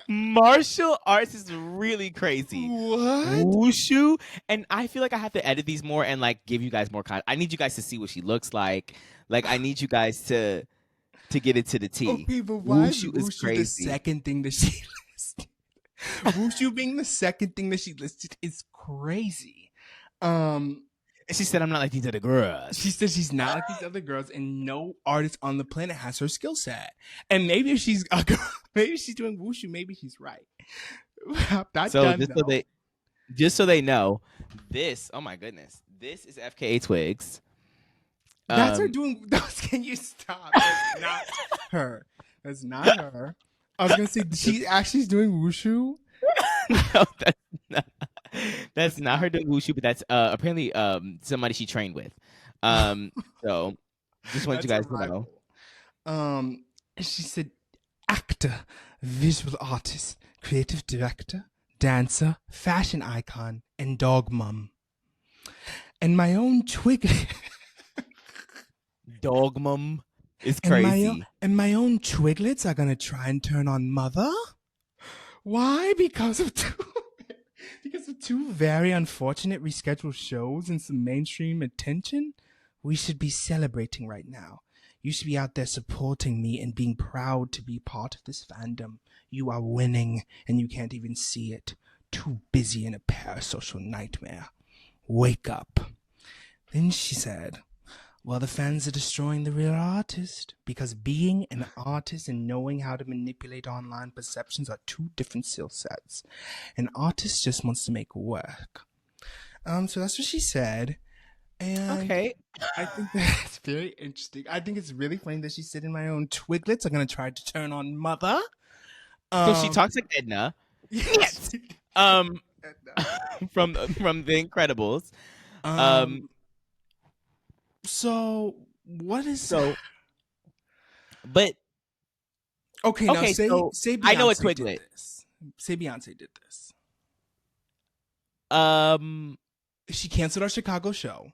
Speaker 2: Martial arts is really crazy.
Speaker 1: What?
Speaker 2: Wushu, and I feel like I have to edit these more and like give you guys more content. I need you guys to see what she looks like. Like, I need you guys to get it to the T.
Speaker 1: Okay, but why
Speaker 2: Wushu
Speaker 1: is
Speaker 2: is
Speaker 1: wushu
Speaker 2: crazy.
Speaker 1: the second thing that she listed? Wushu being the second thing that she listed is crazy.
Speaker 2: She said, I'm not like these other girls.
Speaker 1: She said she's not like these other girls, and no artist on the planet has her skill set. And maybe if she's a girl, maybe she's doing wushu, maybe she's right.
Speaker 2: Just so they know, this, oh my goodness, this is FKA Twigs.
Speaker 1: That's her doing those. Can you stop? That's not her. That's not her. I was gonna say she actually is doing wushu.
Speaker 2: No, that's not her doing wushu, but that's apparently somebody she trained with. So just want you guys to know.
Speaker 1: She said actor, visual artist, creative director, dancer, fashion icon, and dog mom. And my own twig.
Speaker 2: Dog mom is crazy.
Speaker 1: And my own twiglets are gonna try and turn on mother. Why? Because of two very unfortunate rescheduled shows and some mainstream attention. We should be celebrating right now. You should be out there supporting me and being proud to be part of this fandom. You are winning, and you can't even see it. Too busy in a parasocial nightmare. Wake up. Then she said, Well, the fans are destroying the real artist because being an artist and knowing how to manipulate online perceptions are two different skill sets. An artist just wants to make work. So that's what she said. And
Speaker 2: Okay.
Speaker 1: I think that's very interesting. I think it's really funny that she said in my own twiglets, I'm going to try to turn on mother.
Speaker 2: So she talks like Edna.
Speaker 1: Yes.
Speaker 2: Um, from The Incredibles.
Speaker 1: So what is
Speaker 2: So, but
Speaker 1: okay? Now
Speaker 2: okay,
Speaker 1: say
Speaker 2: so
Speaker 1: say Beyonce
Speaker 2: I know a
Speaker 1: did
Speaker 2: Twiglet.
Speaker 1: this. Say Beyonce did this.
Speaker 2: Um,
Speaker 1: She canceled our Chicago show.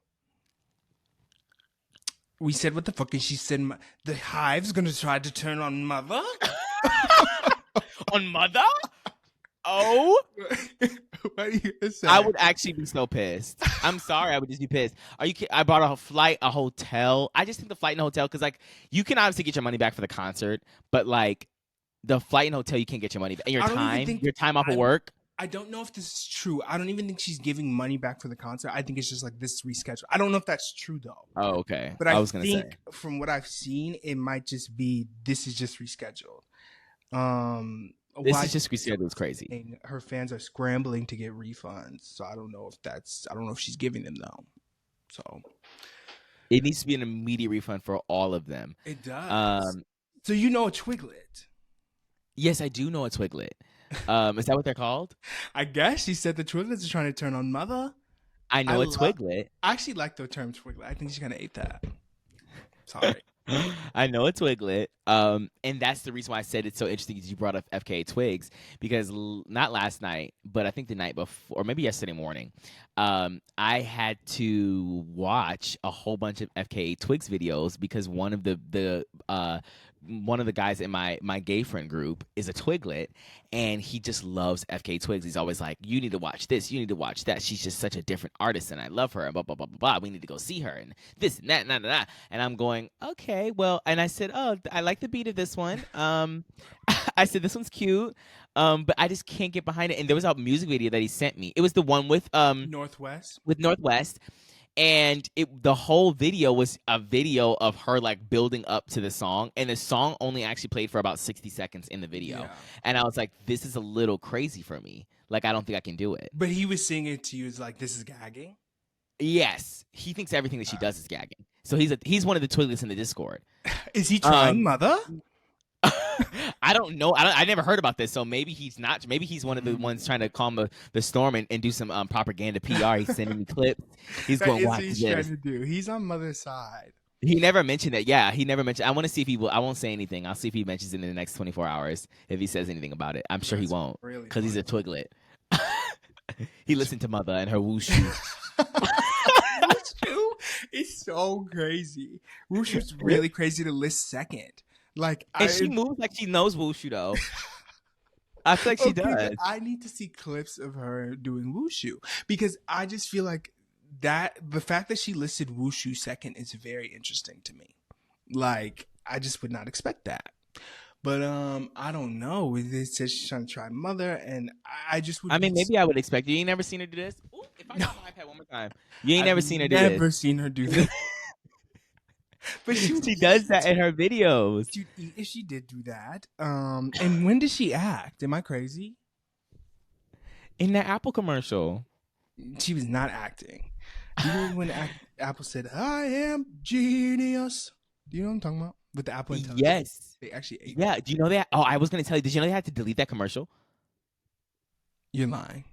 Speaker 1: We said, what the fuck? And she said, the Hive's going to try to turn on mother?
Speaker 2: on Mother? Oh,
Speaker 1: what are you gonna say?
Speaker 2: I would actually be so pissed. I'm sorry, I would just be pissed. Are you? I bought a flight, a hotel. I just think the flight and hotel, because like you can obviously get your money back for the concert, but like the flight and hotel, you can't get your money back. And your time off of work.
Speaker 1: I don't know if this is true. I don't even think she's giving money back for the concert. I think it's just like this reschedule. I don't know if that's true though.
Speaker 2: Oh, okay.
Speaker 1: But I
Speaker 2: was gonna
Speaker 1: think
Speaker 2: say,
Speaker 1: from what I've seen, it might just be this is just rescheduled.
Speaker 2: This is just rescheduled. It's crazy.
Speaker 1: Her fans are scrambling to get refunds, so I don't know if she's giving them though. So
Speaker 2: it needs to be an immediate refund for all of them.
Speaker 1: It does. So you know a Twiglet?
Speaker 2: Yes, I do know a Twiglet. Is that what they're called?
Speaker 1: I guess she said the Twiglets are trying to turn on mother.
Speaker 2: I know a Twiglet.
Speaker 1: I actually like the term Twiglet. I think she's gonna hate that. Sorry.
Speaker 2: I know a Twiglet. And that's the reason why I said it's so interesting that you brought up FKA Twigs, because not last night, but I think the night before, or maybe yesterday morning, I had to watch a whole bunch of FKA Twigs videos because one of the guys in my gay friend group is a Twiglet, and he just loves FKA Twigs. He's always like, you need to watch this, you need to watch that. She's just such a different artist, and I love her, and blah, blah, blah, blah, blah. We need to go see her, and this, and that, and that. And I'm going, okay, well, and I said, oh, I like the beat of this one. I said, this one's cute, but I just can't get behind it. And there was a music video that he sent me. It was the one with
Speaker 1: Northwest.
Speaker 2: And the whole video was a video of her like building up to the song, and the song only actually played for about 60 seconds in the video. Yeah. And I was like, this is a little crazy for me. Like, I don't think I can do it.
Speaker 1: But he was singing it to you as like, this is gagging?
Speaker 2: Yes. He thinks everything that she does is gagging. So he's one of the Twiglets in the Discord.
Speaker 1: Is he trying mother?
Speaker 2: I don't know. I never heard about this, so maybe he's not. Maybe he's one of the ones trying to calm the storm and do some propaganda PR. He's sending me clips. He's going, watch this.
Speaker 1: Trying to do. He's on mother's side.
Speaker 2: He never mentioned it. Yeah, he never mentioned. I want to see if he will. I won't say anything. I'll see if he mentions it in the next 24 hours. If he says anything about it, I'm sure he won't, because he's a Twiglet. He listened to Mother and her wushu.
Speaker 1: Wushu is so crazy. Wushu's really crazy to list second. Like,
Speaker 2: and she moves like she knows wushu though. I feel like she does.
Speaker 1: I need to see clips of her doing wushu, because I just feel like that the fact that she listed wushu second is very interesting to me. Like, I just would not expect that. But I don't know. It says she's trying to try mother, and I just would.
Speaker 2: I mean, maybe I would expect you. You ain't never seen her do this. Ooh, if I got my iPad one more time, you ain't never seen her do this.
Speaker 1: Never seen her do this. But
Speaker 2: she does that in her videos.
Speaker 1: If she did do that, and when did she act? Am I crazy?
Speaker 2: In the Apple commercial.
Speaker 1: She was not acting. Do you know when Apple said, "I am genius"? Do you know what I'm talking about? With the Apple Intelligence.
Speaker 2: Yes.
Speaker 1: They actually ate
Speaker 2: Yeah. Do you know that? Oh, I was going to tell you. Did you know they had to delete that commercial?
Speaker 1: You're lying.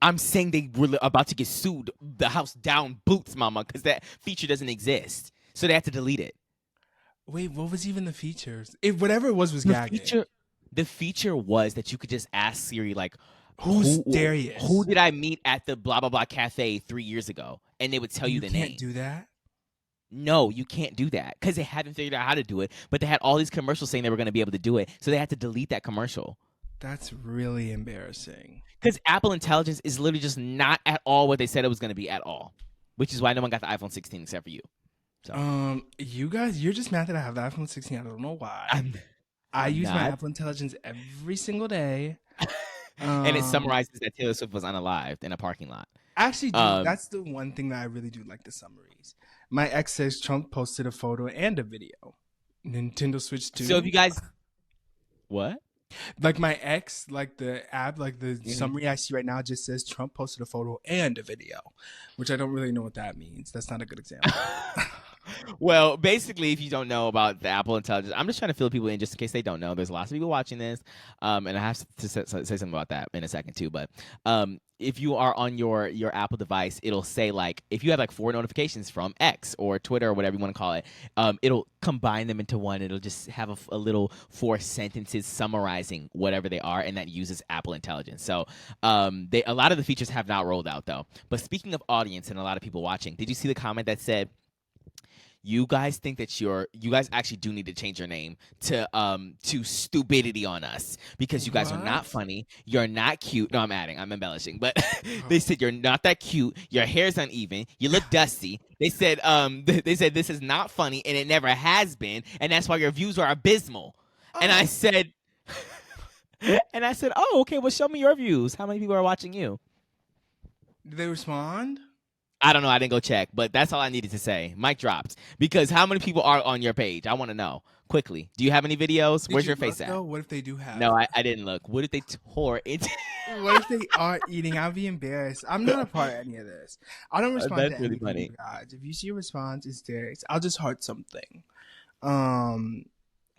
Speaker 2: I'm saying they were about to get sued. The house down boots, mama, because that feature doesn't exist. So they had to delete it.
Speaker 1: Wait, what was even the features? Whatever it was gagging.
Speaker 2: The feature was that you could just ask Siri, like,
Speaker 1: who's Darius?
Speaker 2: Who did I meet at the blah, blah, blah cafe 3 years ago? And they would tell you the name.
Speaker 1: You can't do that?
Speaker 2: No, you can't do that because they haven't figured out how to do it. But they had all these commercials saying they were going to be able to do it. So they had to delete that commercial.
Speaker 1: That's really embarrassing.
Speaker 2: Because Apple Intelligence is literally just not at all what they said it was going to be at all. Which is why no one got the iPhone 16 except for you. So.
Speaker 1: You guys, you're just mad that I have the iPhone 16. I don't know why. I use my Apple Intelligence every single day.
Speaker 2: And it summarizes that Taylor Swift was unalived in a parking lot.
Speaker 1: I actually do.
Speaker 2: Um,
Speaker 1: That's the one thing that I really do like, the summaries. My ex says Trump posted a photo and a video. Nintendo Switch 2.
Speaker 2: so if you guys, what?
Speaker 1: Like my ex, like the app, like the
Speaker 2: Mhm.
Speaker 1: summary I see right now just says Trump posted a photo and a video, which I don't really know what that means. That's not a good example.
Speaker 2: Well, basically, if you don't know about the Apple Intelligence, I'm just trying to fill people in just in case they don't know. There's lots of people watching this, and I have to say something about that in a second too. But if you are on your Apple device, it'll say like if you have like 4 notifications from X or Twitter or whatever you want to call it, it'll combine them into one. It'll just have a little 4 sentences summarizing whatever they are, and that uses Apple Intelligence. So a lot of the features have not rolled out though. But speaking of audience and a lot of people watching, did you see the comment that said, you guys think that you guys actually do need to change your name to stupidity on us because you guys are not
Speaker 1: What?
Speaker 2: funny, you're not cute. No, I'm embellishing, but they said you're not that cute, your hair's uneven, you look dusty. They said they said this is not funny and it never has been, and that's why your views are abysmal. And I said oh, okay, well show me your views. How many people are watching you?
Speaker 1: Did they respond?
Speaker 2: I don't know. I didn't go check, but that's all I needed to say. Mic dropped. Because how many people are on your page? I want to know quickly. Do you have any videos? Where's your face at?
Speaker 1: Though? What if they do have?
Speaker 2: No, I didn't look. What if they tore it?
Speaker 1: What if they are eating? I'll be embarrassed. I'm not a part of any of this. I don't respond
Speaker 2: That's
Speaker 1: to
Speaker 2: really
Speaker 1: anything,
Speaker 2: funny.
Speaker 1: you guys. If you see a response, it's Darius. I'll just heart something.
Speaker 2: Well,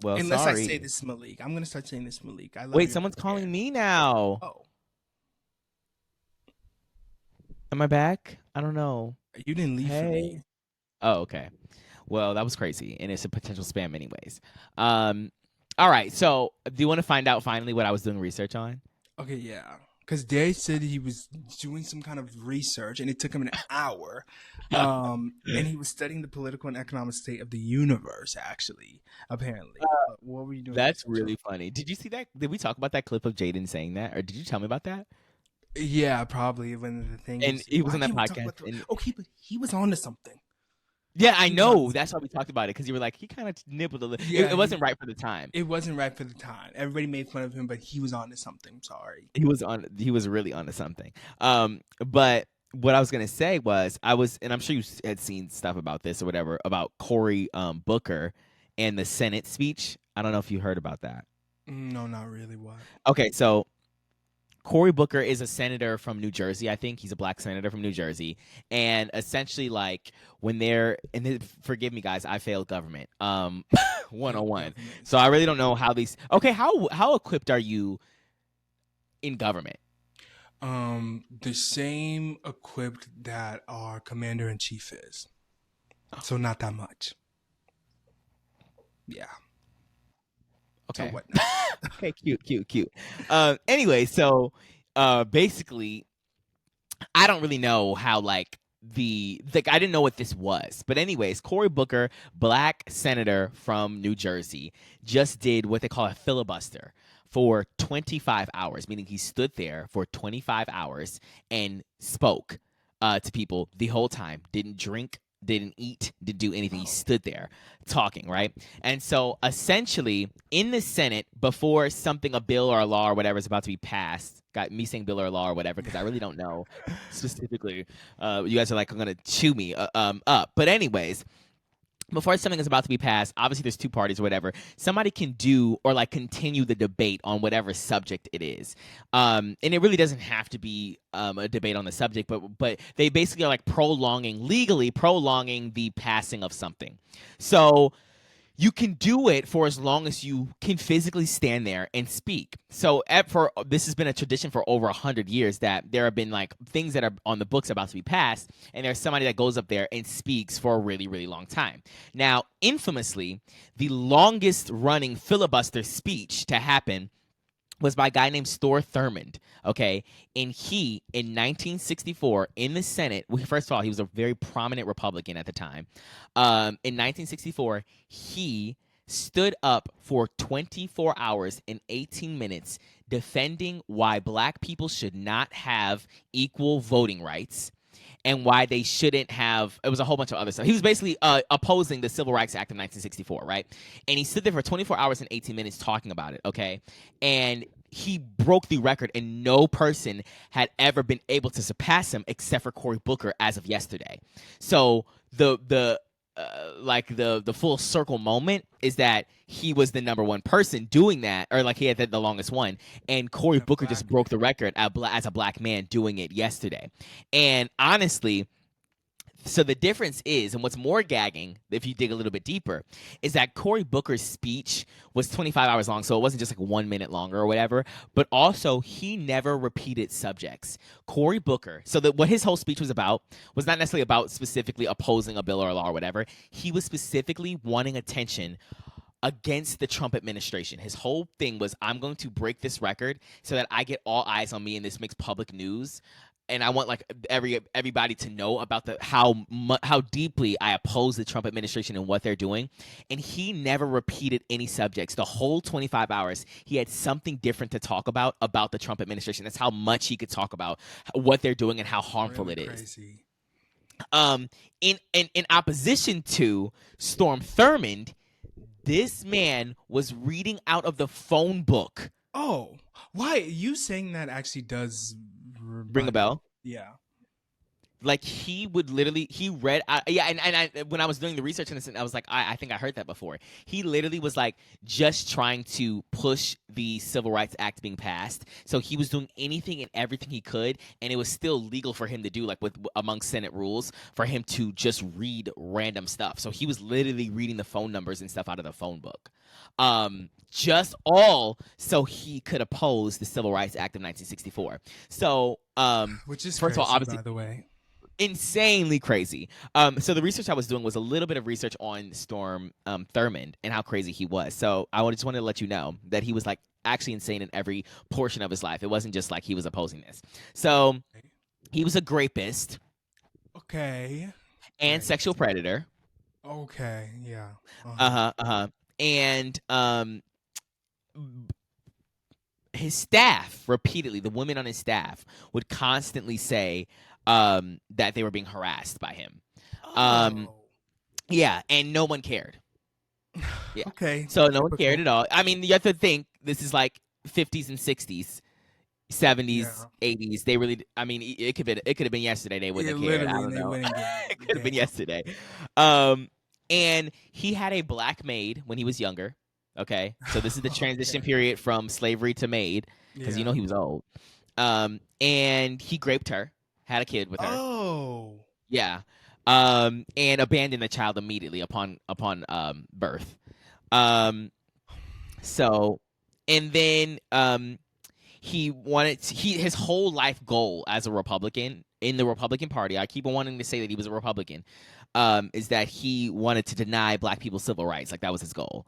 Speaker 1: Unless
Speaker 2: sorry.
Speaker 1: I say this is Malik. I'm gonna start saying this Malik. I love
Speaker 2: Wait,
Speaker 1: your
Speaker 2: someone's
Speaker 1: hair.
Speaker 2: calling me now.
Speaker 1: Oh,
Speaker 2: Am I back? I don't know.
Speaker 1: you didn't leave for me.
Speaker 2: Oh, okay. Well, that was crazy, and it's a potential spam anyways. All right, so do you want to find out finally what I was doing research on?
Speaker 1: Okay, yeah. Because Darius said he was doing some kind of research, and it took him an hour. And he was studying the political and economic state of the universe, actually, apparently. What were you doing?
Speaker 2: That's really funny. Did you see that? Did we talk about that clip of Jaden saying that, or did you tell me about that?
Speaker 1: Yeah, probably when the thing.
Speaker 2: And he was on that podcast.
Speaker 1: Okay, but he was on to something.
Speaker 2: Yeah, I know. That's why we talked about it, because you were like, he kind of nibbled a little.
Speaker 1: Yeah,
Speaker 2: it wasn't right for the time.
Speaker 1: It wasn't right for the time. Everybody made fun of him, but he was on to something. I'm sorry.
Speaker 2: He was really on to something. But what I was gonna say was, and I'm sure you had seen stuff about this or whatever, about Cory Booker and the Senate speech. I don't know if you heard about that.
Speaker 1: No, not really. What?
Speaker 2: Okay, so Cory Booker is a senator from New Jersey. I think he's a black senator from New Jersey. And essentially, like, when forgive me, guys, I failed government 101. So I really don't know how these. Okay, how equipped are you in government?
Speaker 1: The same equipped that our commander in chief is. So not that much. Yeah.
Speaker 2: Okay.
Speaker 1: So what?
Speaker 2: Okay, cute. Anyway, so basically, I don't really know how I didn't know what this was. But anyways, Cory Booker, black senator from New Jersey, just did what they call a filibuster for 25 hours, meaning he stood there for 25 hours and spoke to people the whole time, didn't drink, didn't eat, didn't do anything. He stood there talking, right? And so essentially in the Senate, before a bill or a law or whatever is about to be passed, got me saying bill or law or whatever, because I really don't know specifically. You guys are like, I'm going to chew me up. But anyways, before something is about to be passed, obviously there's 2 parties or whatever. Somebody can do or like continue the debate on whatever subject it is. And it really doesn't have to be a debate on the subject, but they basically are like legally prolonging the passing of something. So you can do it for as long as you can physically stand there and speak. So this has been a tradition for over 100 years, that there have been like things that are on the books about to be passed, and there's somebody that goes up there and speaks for a really, really long time. Now, infamously, the longest running filibuster speech to happen was by a guy named Thor Thurmond, okay? And he, in 1964, in the Senate, first of all, he was a very prominent Republican at the time. In 1964, he stood up for 24 hours and 18 minutes defending why black people should not have equal voting rights and why they shouldn't have. It was a whole bunch of other stuff. He was basically opposing the Civil Rights Act of 1964, right? And he stood there for 24 hours and 18 minutes talking about it, okay? And he broke the record, and no person had ever been able to surpass him except for Cory Booker as of yesterday. So the full circle moment is that he was the number one person doing that, or like he had the longest one, and Cory Booker just broke the record as a black man doing it yesterday. And honestly, so the difference is, and what's more gagging, if you dig a little bit deeper, is that Cory Booker's speech was 25 hours long, so it wasn't just like 1 minute longer or whatever, but also he never repeated subjects. Cory Booker, so that what his whole speech was about was not necessarily about specifically opposing a bill or a law or whatever. He was specifically wanting attention against the Trump administration. His whole thing was, I'm going to break this record so that I get all eyes on me and this makes public news. And I want like everybody to know about how deeply I oppose the Trump administration and what they're doing. And he never repeated any subjects. The whole 25 hours, he had something different to talk about the Trump administration. That's how much he could talk about what they're doing and how harmful
Speaker 1: really
Speaker 2: it is.
Speaker 1: Crazy.
Speaker 2: In opposition to Storm Thurmond, this man was reading out of the phone book.
Speaker 1: Oh, why? You saying that actually does
Speaker 2: ring a bell?
Speaker 1: Yeah.
Speaker 2: Like he would literally, he read, and when I was doing the research on this, I was like, I think I heard that before. He literally was like just trying to push the Civil Rights Act being passed. So he was doing anything and everything he could, and it was still legal for him to do, like among Senate rules, for him to just read random stuff. So he was literally reading the phone numbers and stuff out of the phone book. Just all so he could oppose the Civil Rights Act of 1964. So,
Speaker 1: which is
Speaker 2: first
Speaker 1: crazy,
Speaker 2: of all, obviously,
Speaker 1: by the way.
Speaker 2: Insanely crazy. So the research I was doing was a little bit of research on Storm Thurmond and how crazy he was. So I just wanted to let you know that he was like actually insane in every portion of his life. It wasn't just like he was opposing this. So he was a rapist.
Speaker 1: Okay.
Speaker 2: And sexual predator.
Speaker 1: Okay. Yeah.
Speaker 2: And his staff repeatedly, the women on his staff would constantly say that they were being harassed by him. Yeah, and no one cared. Yeah.
Speaker 1: Okay.
Speaker 2: So no one cared at all. I mean, you have to think this is like 50s and 60s, 70s, 80s. They really, I mean, it could have been yesterday. They wouldn't have cared. I don't know. It could have been yesterday. And he had a black maid when he was younger. Okay, so this is the transition period from slavery to maid, because he was old. And he raped her, had a kid with her.
Speaker 1: Oh,
Speaker 2: yeah. And abandoned the child immediately upon birth. So, and then his whole life goal as a Republican in the Republican Party, I keep on wanting to say that he was a Republican, is that he wanted to deny black people civil rights. Like that was his goal.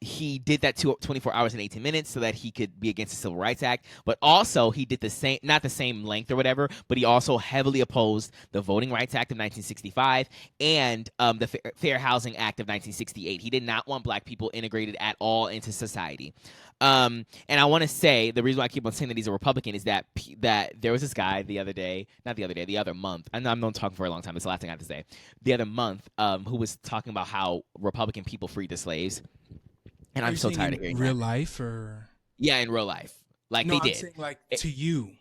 Speaker 2: He did that 24 hours and 18 minutes so that he could be against the Civil Rights Act. But also he did the same, not the same length or whatever, but he also heavily opposed the Voting Rights Act of 1965 and the Fair Housing Act of 1968. He did not want black people integrated at all into society. And I want to say, the reason why I keep on saying that he's a Republican is that there was this guy the other month, and I'm not talking for a long time, it's the last thing I have to say, the other month, who was talking about how Republican people freed the slaves. And I'm so tired of hearing
Speaker 1: real life, or
Speaker 2: yeah, in real life, like
Speaker 1: no,
Speaker 2: they did.
Speaker 1: I'm saying like to you.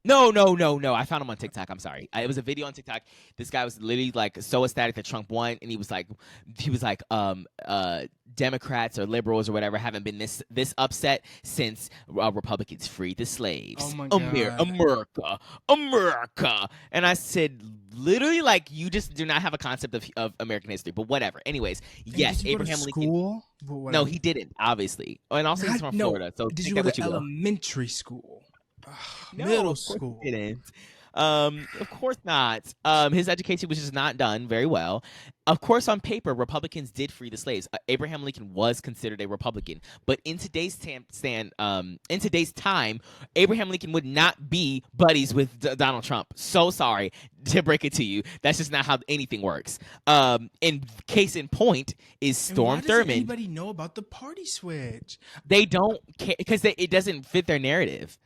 Speaker 2: No. I found him on TikTok. I'm sorry. It was a video on TikTok. This guy was literally like so ecstatic that Trump won, and he was like, Democrats or liberals or whatever haven't been this upset since Republicans freed the slaves.
Speaker 1: Oh my God.
Speaker 2: America. And I said, literally, like, you just do not have a concept of American history. But whatever. Anyways, yes, Abraham Lincoln. No, he didn't. Obviously, and also he's from Florida. So
Speaker 1: did you go to elementary school?
Speaker 2: No,
Speaker 1: middle school.
Speaker 2: He didn't. Of course not. His education was just not done very well. Of course, on paper, Republicans did free the slaves. Abraham Lincoln was considered a Republican, but in today's time, Abraham Lincoln would not be buddies with Donald Trump. So sorry to break it to you. That's just not how anything works. And case in point is Storm Thurmond. Why doesn't
Speaker 1: anybody know about the party switch?
Speaker 2: They don't care because it doesn't fit their narrative.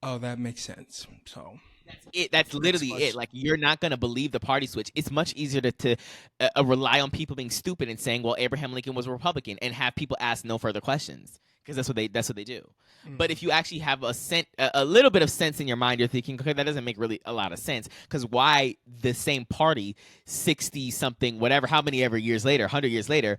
Speaker 1: Oh, that makes sense. So
Speaker 2: that's it. That's literally it. Like, you're not going to believe the party switch. It's much easier to rely on people being stupid and saying, well, Abraham Lincoln was a Republican, and have people ask no further questions. because that's what they do. But if you actually have a little bit of sense in your mind, you're thinking, okay, that doesn't make really a lot of sense, because why the same party 60 something whatever how many ever years later, 100 years later,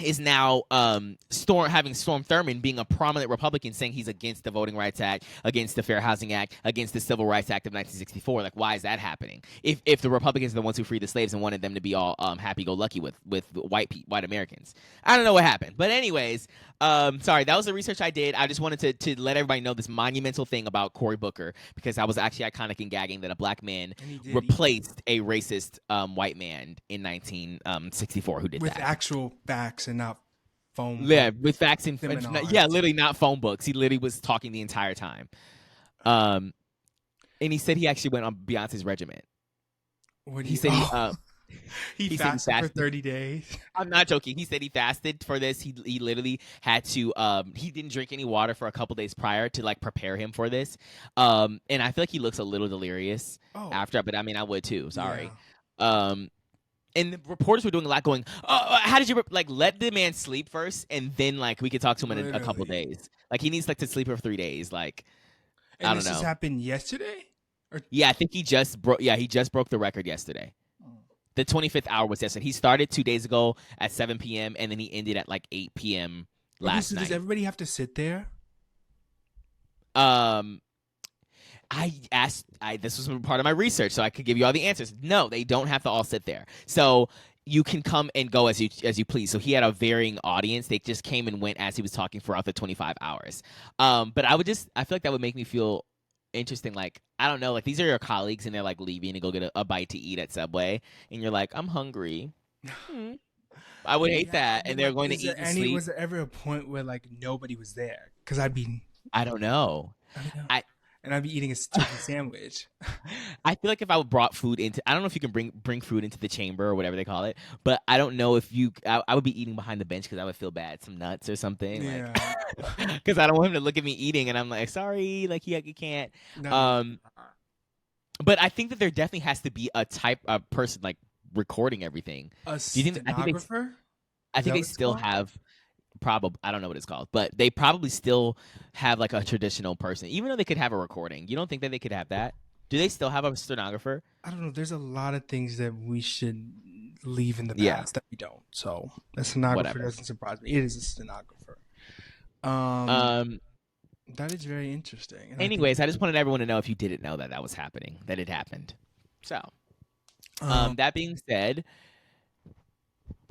Speaker 2: is now having Storm Thurmond being a prominent Republican, saying he's against the Voting Rights Act, against the Fair Housing Act, against the Civil Rights Act of 1964. Like, why is that happening? If the Republicans are the ones who freed the slaves and wanted them to be all happy-go-lucky with white Americans. I don't know what happened. But anyways, sorry, that was the research I did. I just wanted to let everybody know this monumental thing about Cory Booker, because that was actually iconic and gagging that a black man replaced a racist white man in 1964 who did
Speaker 1: with
Speaker 2: that.
Speaker 1: With actual facts and not phone books.
Speaker 2: Yeah, with facts and literally not phone books. He literally was talking the entire time. And he said he actually went on Beyonce's regiment. He said
Speaker 1: he fasted for 30 days.
Speaker 2: I'm not joking. He said he fasted for this. He literally had to he didn't drink any water for a couple days prior to like prepare him for this. And I feel like he looks a little delirious after, but I mean I would too. Sorry. Yeah. And the reporters were doing a lot going, how did you let the man sleep first, and then like we could talk to him in a couple days. Like he needs to sleep for 3 days. Like,
Speaker 1: and I don't know. This happened yesterday?
Speaker 2: Yeah, I think he just broke the record yesterday. The 25th hour was yesterday. He started 2 days ago at 7 p.m. and then he ended at like 8 p.m. last night.
Speaker 1: Does everybody have to sit there?
Speaker 2: This was part of my research, so I could give you all the answers. No, they don't have to all sit there. So you can come and go as you please. So he had a varying audience. They just came and went as he was talking throughout the 25 hours. But I feel like that would make me feel interesting. Like, I don't know, like these are your colleagues and they're like leaving to go get a bite to eat at Subway, and you're like, I'm hungry. I would hate that. And they're going to eat and sleep.
Speaker 1: Was there ever a point where like nobody was there? Because
Speaker 2: I don't know.
Speaker 1: And I'd be eating a chicken sandwich.
Speaker 2: I feel like if I brought food I don't know if you can bring food into the chamber or whatever they call it, but I don't know if I would be eating behind the bench because I would feel bad, some nuts or something. Yeah. Because I don't want him to look at me eating and I'm like, sorry, like you can't. No. But I think that there definitely has to be a type of person like recording everything.
Speaker 1: A stenographer?
Speaker 2: I think they still have. Probably, I don't know what it's called, but they probably still have like a traditional person, even though they could have a recording. You don't think that they could have that? Do they still have a stenographer?
Speaker 1: I don't know. There's a lot of things that we should leave in the past that we don't. So a stenographer doesn't surprise me. It is a stenographer. That is very interesting. And
Speaker 2: anyways, I just wanted everyone to know, if you didn't know, that was happening, that it happened. So, that being said,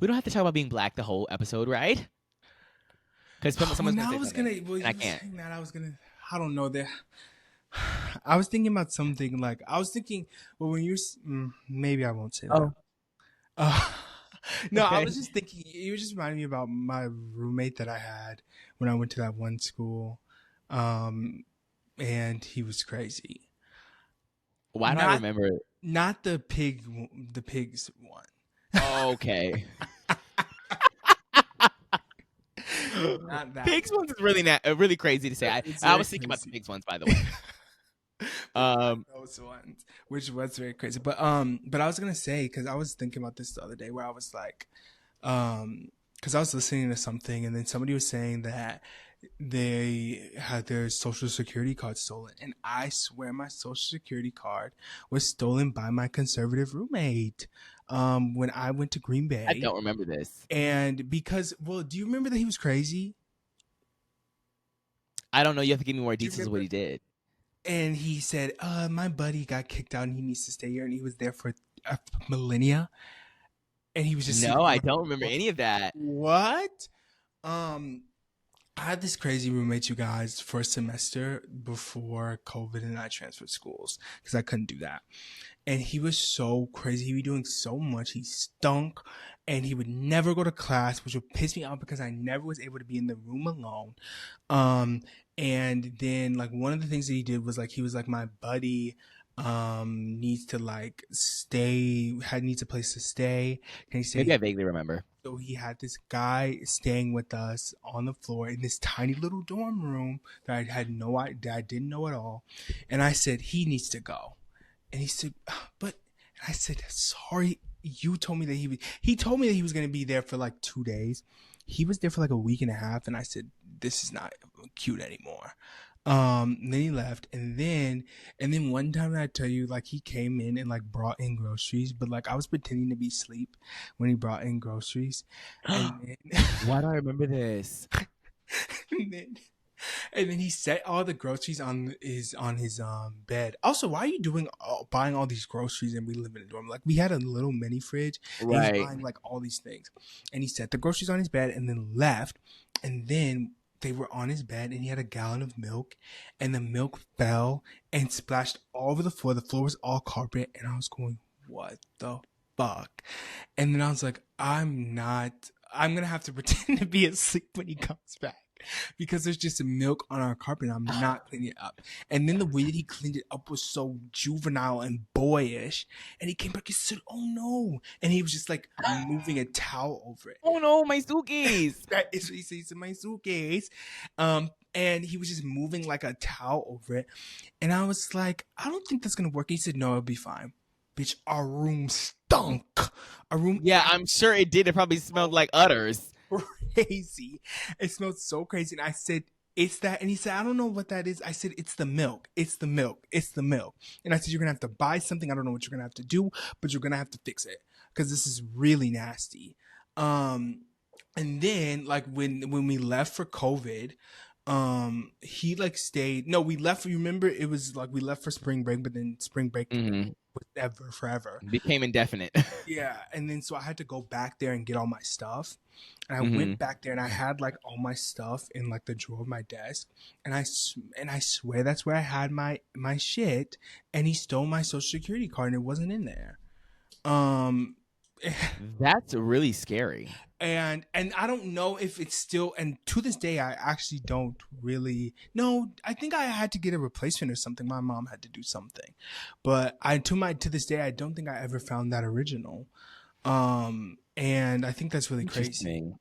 Speaker 2: we don't have to talk about being black the whole episode, right? Because someone's gonna say something, I can't.
Speaker 1: I don't know that. I was thinking about something like, when you're, maybe I won't say that. No, okay. I was just thinking, you just reminded me about my roommate that I had when I went to that one school. And he was crazy.
Speaker 2: Why do I remember it?
Speaker 1: Not the pigs one.
Speaker 2: Oh, okay.
Speaker 1: Not that.
Speaker 2: Pigs ones is really crazy to say. I was thinking about the pigs ones, by the way.
Speaker 1: Those ones, which was very crazy. But I was gonna say, because I was thinking about this the other day, where I was like, because I was listening to something, and then somebody was saying that they had their social security card stolen, and I swear my social security card was stolen by my conservative roommate. When I went to Green Bay.
Speaker 2: I don't remember this.
Speaker 1: And because, do you remember that he was crazy?
Speaker 2: I don't know. You have to give me more details of what he did.
Speaker 1: And he said, my buddy got kicked out and he needs to stay here. And he was there for millennia. And he was just...
Speaker 2: No, I don't remember any of that.
Speaker 1: What? I had this crazy roommate, you guys, for a semester before COVID, and I transferred schools because I couldn't do that. And he was so crazy. He was doing so much. He stunk, and he would never go to class, which would piss me off because I never was able to be in the room alone. And then like one of the things that he did was like, he was like, my buddy needs to like needs a place to stay. Can you stay?
Speaker 2: Maybe I vaguely remember.
Speaker 1: So he had this guy staying with us on the floor in this tiny little dorm room that I didn't know at all. And I said, he needs to go. And he said, and I said, sorry, you told me that he told me that he was going to be there for like 2 days. He was there for like a week and a half. And I said, this is not cute anymore. And then he left, and then one time I tell you, like, he came in and like brought in groceries, but like I was pretending to be asleep when he brought in groceries, and then
Speaker 2: Why do I remember this?
Speaker 1: and then he set all the groceries on his bed. Also, why are you buying all these groceries and we live in a dorm? Like, we had a little mini fridge, and he's
Speaker 2: Right.
Speaker 1: buying like all these things, and he set the groceries on his bed and then left, and then they were on his bed, and he had a gallon of milk, and the milk fell and splashed all over the floor. The floor was all carpet, and I was going, what the fuck? And then I was like, I'm gonna have to pretend to be asleep when he comes back, because there's just milk on our carpet and I'm not cleaning it up. And then the way that he cleaned it up was so juvenile and boyish. And he came back and said, oh no. And he was just like moving a towel over it.
Speaker 2: Oh no, my suitcase.
Speaker 1: That is what he says in my suitcase. And he was just moving like a towel over it. And I was like, I don't think that's gonna work. He said, no, it'll be fine. Bitch, our room stunk. Our room.
Speaker 2: Yeah, I'm sure it did. It probably smelled like udders.
Speaker 1: Crazy. It smelled so crazy. And I said, it's that. And he said, I don't know what that is. I said, it's the milk. It's the milk. It's the milk. And I said, you're going to have to buy something. I don't know what you're going to have to do, but you're going to have to fix it, because this is really nasty. And then like when we left for COVID, he like stayed. No, we left. You remember, it was like we left for spring break, but then spring break was forever.
Speaker 2: Became indefinite.
Speaker 1: Yeah. And then so I had to go back there and get all my stuff. And I went back there and I had like all my stuff in like the drawer of my desk. And I swear that's where I had my shit. And he stole my social security card and it wasn't in there.
Speaker 2: That's really scary.
Speaker 1: And I don't know if it's still, and to this day, I actually don't really know. I think I had to get a replacement or something. My mom had to do something, but to this day, I don't think I ever found that original. And I think that's really crazy.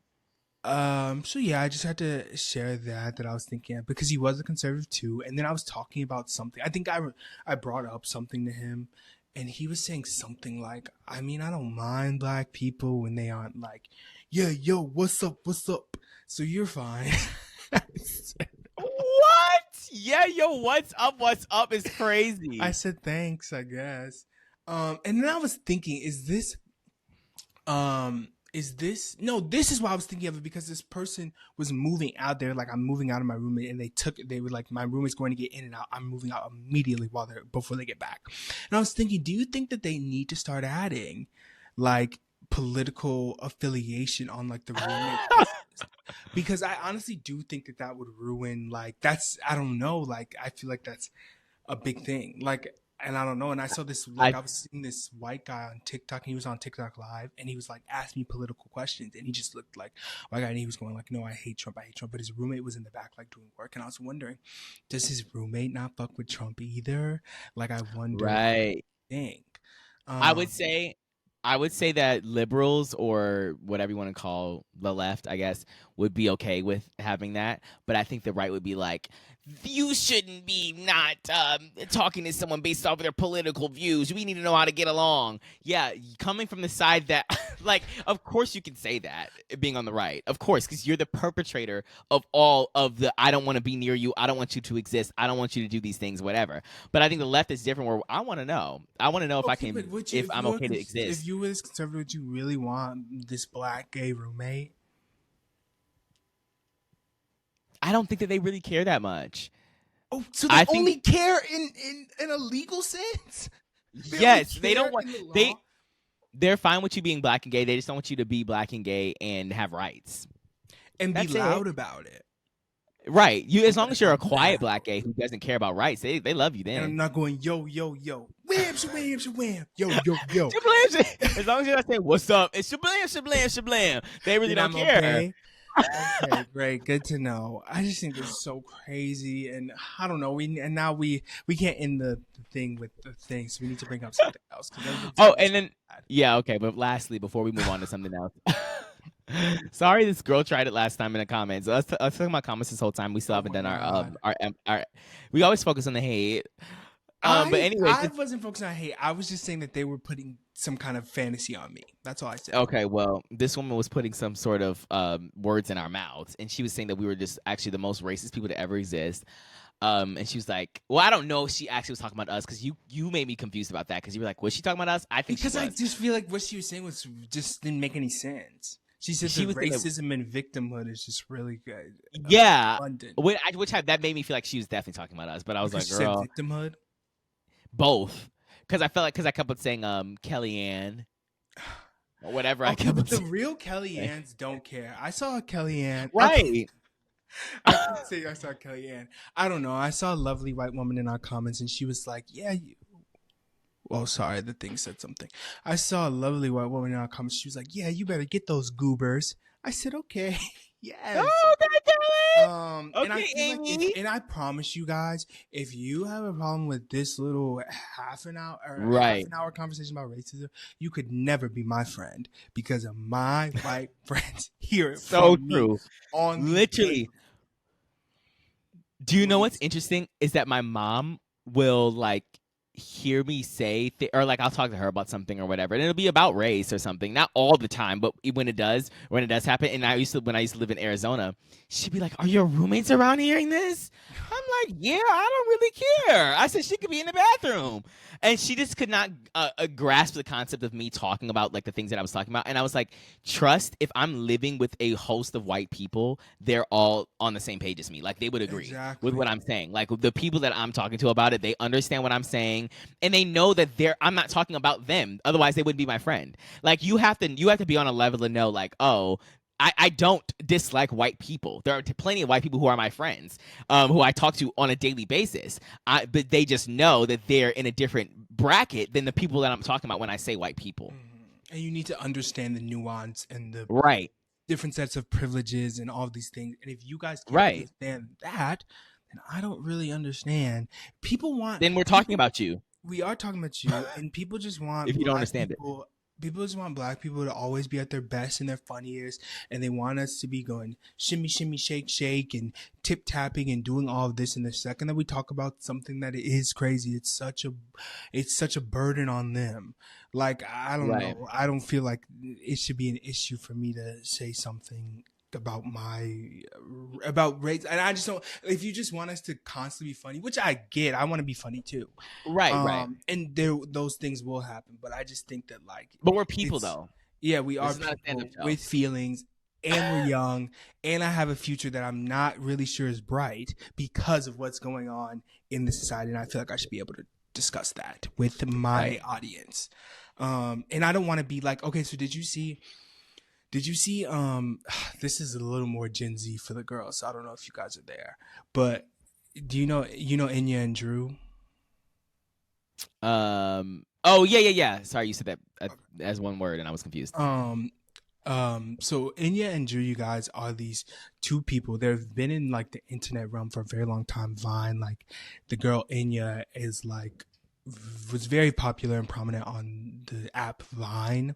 Speaker 1: So yeah, I just had to share that I was thinking of, because he was a conservative too. And then I was talking about something. I think I brought up something to him, and he was saying something like, I mean, I don't mind black people when they aren't like, yeah, yo, what's up? So you're fine.
Speaker 2: What? Yeah, yo, what's up is crazy.
Speaker 1: I said, thanks, I guess. And then I was thinking, no, this is why I was thinking of it, because this person was moving out there. Like, I'm moving out of my room, and they were like, my roommate's going to get in and out. I'm moving out immediately before they get back. And I was thinking, do you think that they need to start adding like political affiliation on like the roommate? Because I honestly do think that would ruin, like, I don't know, like, I feel like that's a big thing. Like, and I don't know. And I saw this, like, I was seeing this white guy on TikTok, and he was on TikTok Live, and he was like, ask me political questions. And he just looked like white guy, and he was going like, no, I hate Trump. But his roommate was in the back, like, doing work. And I was wondering, does his roommate not fuck with Trump either? Like, I wonder.
Speaker 2: Right.
Speaker 1: Think.
Speaker 2: I would say that liberals, or whatever you want to call the left, I guess, would be okay with having that. But I think the right would be like, you shouldn't be not talking to someone based off of their political views. We need to know how to get along. Yeah, coming from the side that, like, of course you can say that, being on the right. Of course, because you're the perpetrator of all of the, I don't want to be near you, I don't want you to exist, I don't want you to do these things, whatever. But I think the left is different, where I want to know. If I'm okay to exist.
Speaker 1: If you were this conservative, would you really want this black gay roommate?
Speaker 2: I don't think that they really care that much.
Speaker 1: Oh, so they only care in a legal sense?
Speaker 2: Yes, they don't want they're fine with you being black and gay. They just don't want you to be black and gay and have rights.
Speaker 1: And be loud about it.
Speaker 2: Right. As long as you're a quiet black gay who doesn't care about rights, they love you then.
Speaker 1: And I'm not going, yo, yo, yo. Wham, shablam, shablam. Yo, yo, yo.
Speaker 2: As long as you're not saying, what's up? It's shablam, shablam, shablam. They really don't care.
Speaker 1: Okay. Okay, great. Good to know. I just think it's so crazy, and I don't know. We can't end the thing with the thing, so we need to bring up something else.
Speaker 2: Okay. But lastly, before we move on to something else, sorry, this girl tried it last time in the comments. Let's talk about comments this whole time. We still haven't done our. We always focus on the hate. But anyway,
Speaker 1: I wasn't focusing on hate. I was just saying that they were putting some kind of fantasy on me. That's all I said.
Speaker 2: Okay, well, this woman was putting some sort of words in our mouths, and she was saying that we were just actually the most racist people to ever exist. And she was like, "Well, I don't know if she actually was talking about us, because you made me confused about that, because you were like, was she talking about us? I think
Speaker 1: because
Speaker 2: she was.
Speaker 1: I just feel like what she was saying was just didn't make any sense. She said
Speaker 2: She
Speaker 1: the
Speaker 2: was saying that-
Speaker 1: racism and victimhood is just really good.
Speaker 2: Yeah,
Speaker 1: abundant.
Speaker 2: that made me feel like she was definitely talking about us, but I was
Speaker 1: Because
Speaker 2: like,
Speaker 1: she
Speaker 2: girl,
Speaker 1: said victimhood.
Speaker 2: both, because I felt like I kept on saying Kellyanne or whatever. I
Speaker 1: Okay,
Speaker 2: kept
Speaker 1: but
Speaker 2: on
Speaker 1: the
Speaker 2: saying.
Speaker 1: real Kellyanns don't care. I saw a Kellyanne.
Speaker 2: Right.
Speaker 1: I can't say I saw Kellyanne. I don't know. I saw a lovely white woman in our comments, and she was like, "Yeah, you." Well, sorry, the thing said something. I saw a lovely white woman in our comments. She was like, "Yeah, you better get those goobers." I said, "Okay, yes."
Speaker 2: Oh, Kelly.
Speaker 1: And I
Speaker 2: Okay,
Speaker 1: feel like
Speaker 2: Amy.
Speaker 1: and I promise you guys, if you have a problem with this little half an
Speaker 2: Right.
Speaker 1: hour conversation about racism, you could never be my friend because of my white friends hear it
Speaker 2: So
Speaker 1: from
Speaker 2: true.
Speaker 1: me on
Speaker 2: Literally. Do you know what's
Speaker 1: Please.
Speaker 2: interesting is that my mom will like hear me say or like I'll talk to her about something or whatever, and it'll be about race or something. Not all the time, but when it does happen. And when I used to live in Arizona, she'd be like, "Are your roommates around hearing this?" I'm like, "Yeah, I don't really care." I said she could be in the bathroom, and she just could not grasp the concept of me talking about like the things that I was talking about. And I was like, "Trust, if I'm living with a host of white people, they're all on the same page as me. Like they would agree
Speaker 1: Exactly.
Speaker 2: with what I'm saying. Like the people that I'm talking to about it, they understand what I'm saying, and they know that I'm not talking about them. Otherwise, they wouldn't be my friend. Like you have to be on a level to know, like, oh, I don't dislike white people. There are plenty of white people who are my friends, who I talk to on a daily basis. But they just know that they're in a different bracket than the people that I'm talking about when I say white people.
Speaker 1: And you need to understand the nuance and the
Speaker 2: Right.
Speaker 1: different sets of privileges and all these things. And if you guys can't
Speaker 2: Right.
Speaker 1: understand that, then I don't really understand. People want.
Speaker 2: Then we're talking about you.
Speaker 1: We are talking about you, and people just want.
Speaker 2: If you don't understand it.
Speaker 1: People just want black people to always be at their best and their funniest, and they want us to be going shimmy, shimmy, shake, shake, and tip tapping and doing all of this. And the second that we talk about something that is crazy, it's such a burden on them. Like I don't know, I don't feel like it should be an issue for me to say something about race, and I just don't. If you just want us to constantly be funny, which I get, I want to be funny too,
Speaker 2: right,
Speaker 1: and those things will happen, but I just think that like,
Speaker 2: but we're people though.
Speaker 1: Yeah, we are people with feelings, and we're young, and I have a future that I'm not really sure is bright because of what's going on in the society, and I feel like I should be able to discuss that with my audience, and I don't want to be like, okay, so did you see this is a little more Gen Z for the girls, so I don't know if you guys are there, but do you know Inya and Drew?
Speaker 2: Oh yeah. Sorry, you said that as one word and I was confused.
Speaker 1: So Inya and Drew, you guys are these two people. They've been in like the internet realm for a very long time. Vine, like the girl Inya was very popular and prominent on the app Vine.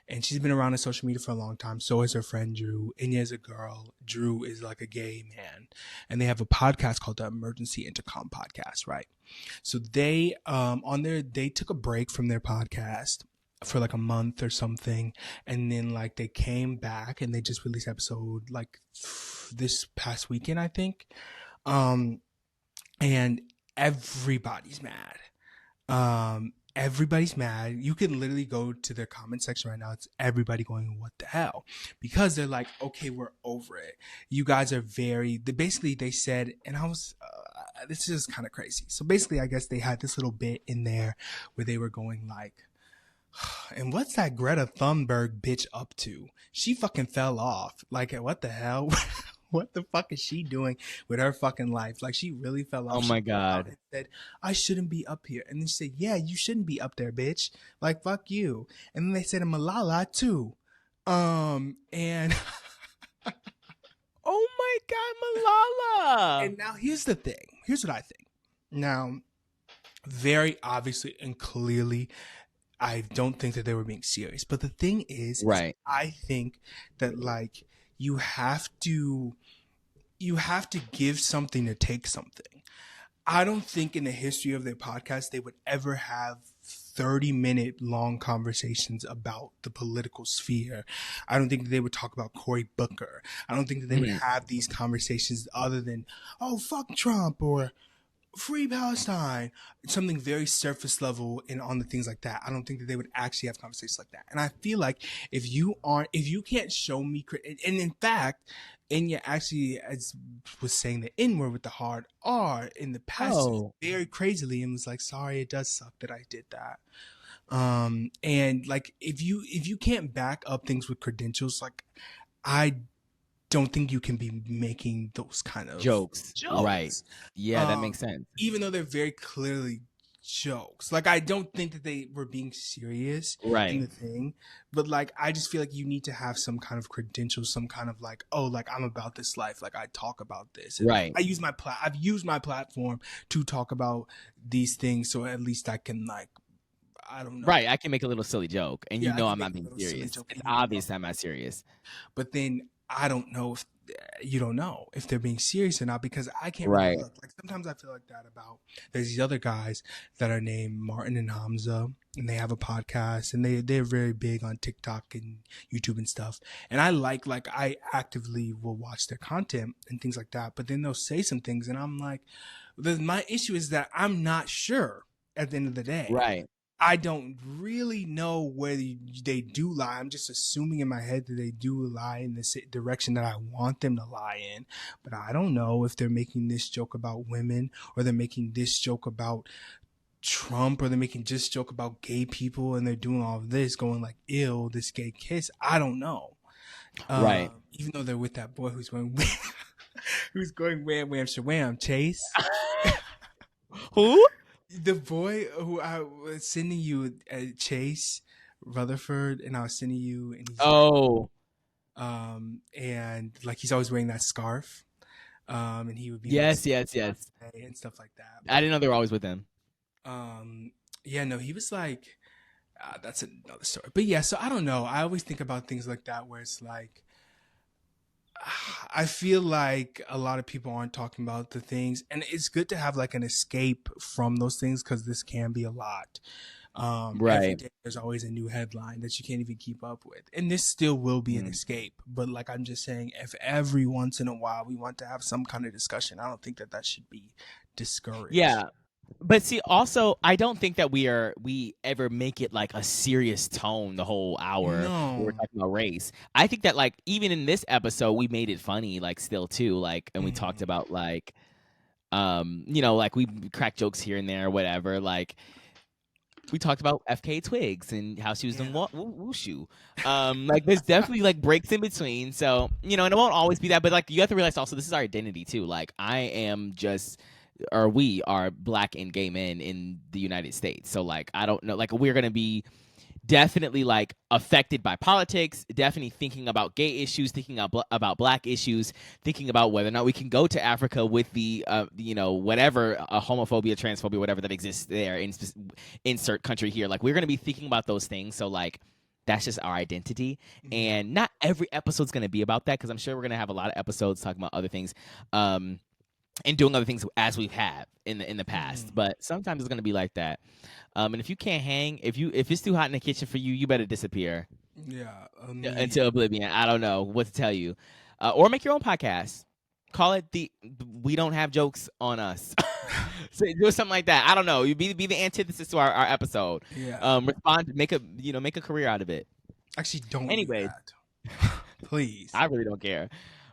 Speaker 1: And she's been around in social media for a long time. So is her friend Drew. Inya is a girl. Drew is like a gay man. And they have a podcast called the Emergency Intercom Podcast, right? So they they took a break from their podcast for like a month or something. And then like they came back and they just released an episode like this past weekend, I think. And everybody's mad. Everybody's mad. You can literally go to their comment section right now. It's everybody going, what the hell? Because they're like, okay, we're over it. You guys are they said, and I was, this is kind of crazy. So basically, I guess they had this little bit in there where they were going like, and what's that Greta Thunberg bitch up to? She fucking fell off. Like, what the hell? What the fuck is she doing with her fucking life? Like, she really fell off.
Speaker 2: Oh my God.
Speaker 1: And said, I shouldn't be up here. And then she said, yeah, you shouldn't be up there, bitch. Like, fuck you. And then they said Malala too. And
Speaker 2: oh my God, Malala.
Speaker 1: And now here's the thing. Here's what I think. Now, very obviously and clearly, I don't think that they were being serious. But the thing is I think that like you have to give something to take something. I don't think in the history of their podcast they would ever have 30-minute long conversations about the political sphere. I don't think that they would talk about Cory Booker. I don't think that they would have these conversations other than, oh, fuck Trump or free Palestine, something very surface level and on the things like that. I don't think that they would actually have conversations like that. And I feel like if you can't show me, and in fact, Enya actually was saying the N word with the hard R in the past very crazily and was like, sorry, it does suck that I did that. And like, if you can't back up things with credentials, like, I don't think you can be making those kind of
Speaker 2: jokes. Right. Yeah, that makes sense.
Speaker 1: Even though they're very clearly jokes. Like, I don't think that they were being serious in the thing. But, like, I just feel like you need to have some kind of credentials, some kind of, like, oh, like, I'm about this life. Like, I talk about this. And
Speaker 2: right.
Speaker 1: I've used my platform to talk about these things, so at least I can, like, I don't know.
Speaker 2: Right. I can make a little silly joke, and you know I'm not being serious. It's obvious I'm not serious.
Speaker 1: But then I don't know if you don't know if they're being serious or not, because I can't really look. Like, sometimes I feel like that about, there's these other guys that are named Martin and Hamza, and they have a podcast, and they're very big on TikTok and YouTube and stuff. And I actively will watch their content and things like that. But then they'll say some things, and I'm like, my issue is that I'm not sure at the end of the day.
Speaker 2: Right.
Speaker 1: I don't really know whether they do lie. I'm just assuming in my head that they do lie in the direction that I want them to lie in. But I don't know if they're making this joke about women, or they're making this joke about Trump, or they're making this joke about gay people, and they're doing all of this, going like, ew, this gay kiss. I don't know.
Speaker 2: Right.
Speaker 1: Even though they're with that boy who's going wham, wham, shabam, Chase.
Speaker 2: Who?
Speaker 1: The boy who I was sending you, Chase Rutherford, and I was sending you, and he's and like, he's always wearing that scarf, and he would be
Speaker 2: yes,
Speaker 1: and stuff like that.
Speaker 2: I didn't know they were always with him.
Speaker 1: Yeah, no, he was like, that's another story. But yeah, so I don't know. I always think about things like that where it's like, I feel like a lot of people aren't talking about the things, and it's good to have like an escape from those things, because this can be a lot. Every day there's always a new headline that you can't even keep up with, and this still will be an escape. But like, I'm just saying, if every once in a while we want to have some kind of discussion, I don't think that should be discouraged.
Speaker 2: Yeah. But see, also, I don't think that we ever make it like a serious tone the whole hour when we're talking about race. I think that, like, even in this episode, we made it funny, like, still too, like, and we talked about, like, you know, like, we cracked jokes here and there or whatever. Like, we talked about FKA Twigs and how she was doing wushu. Like, there's definitely like breaks in between. So, you know, and it won't always be that, but like, you have to realize also, this is our identity too. Like, we are Black and gay men in the United States. So like, I don't know, like, we're going to be definitely like affected by politics, definitely thinking about gay issues, thinking about Black issues, thinking about whether or not we can go to Africa with the, you know, whatever, homophobia, transphobia, whatever that exists there, insert country here. Like, we're going to be thinking about those things. So like, that's just our identity. And not every episode's going to be about that, because I'm sure we're going to have a lot of episodes talking about other things. And doing other things as we've had in the past, but sometimes it's gonna be like that. And if you can't hang, if it's too hot in the kitchen for you, you better disappear.
Speaker 1: Yeah,
Speaker 2: until oblivion. I don't know what to tell you, or make your own podcast. Call it We Don't Have Jokes on Us. So do something like that. I don't know. You be the antithesis to our episode.
Speaker 1: Yeah.
Speaker 2: Respond. Make a career out of it.
Speaker 1: Actually, don't.
Speaker 2: Anyway,
Speaker 1: do that. Please.
Speaker 2: I really don't care.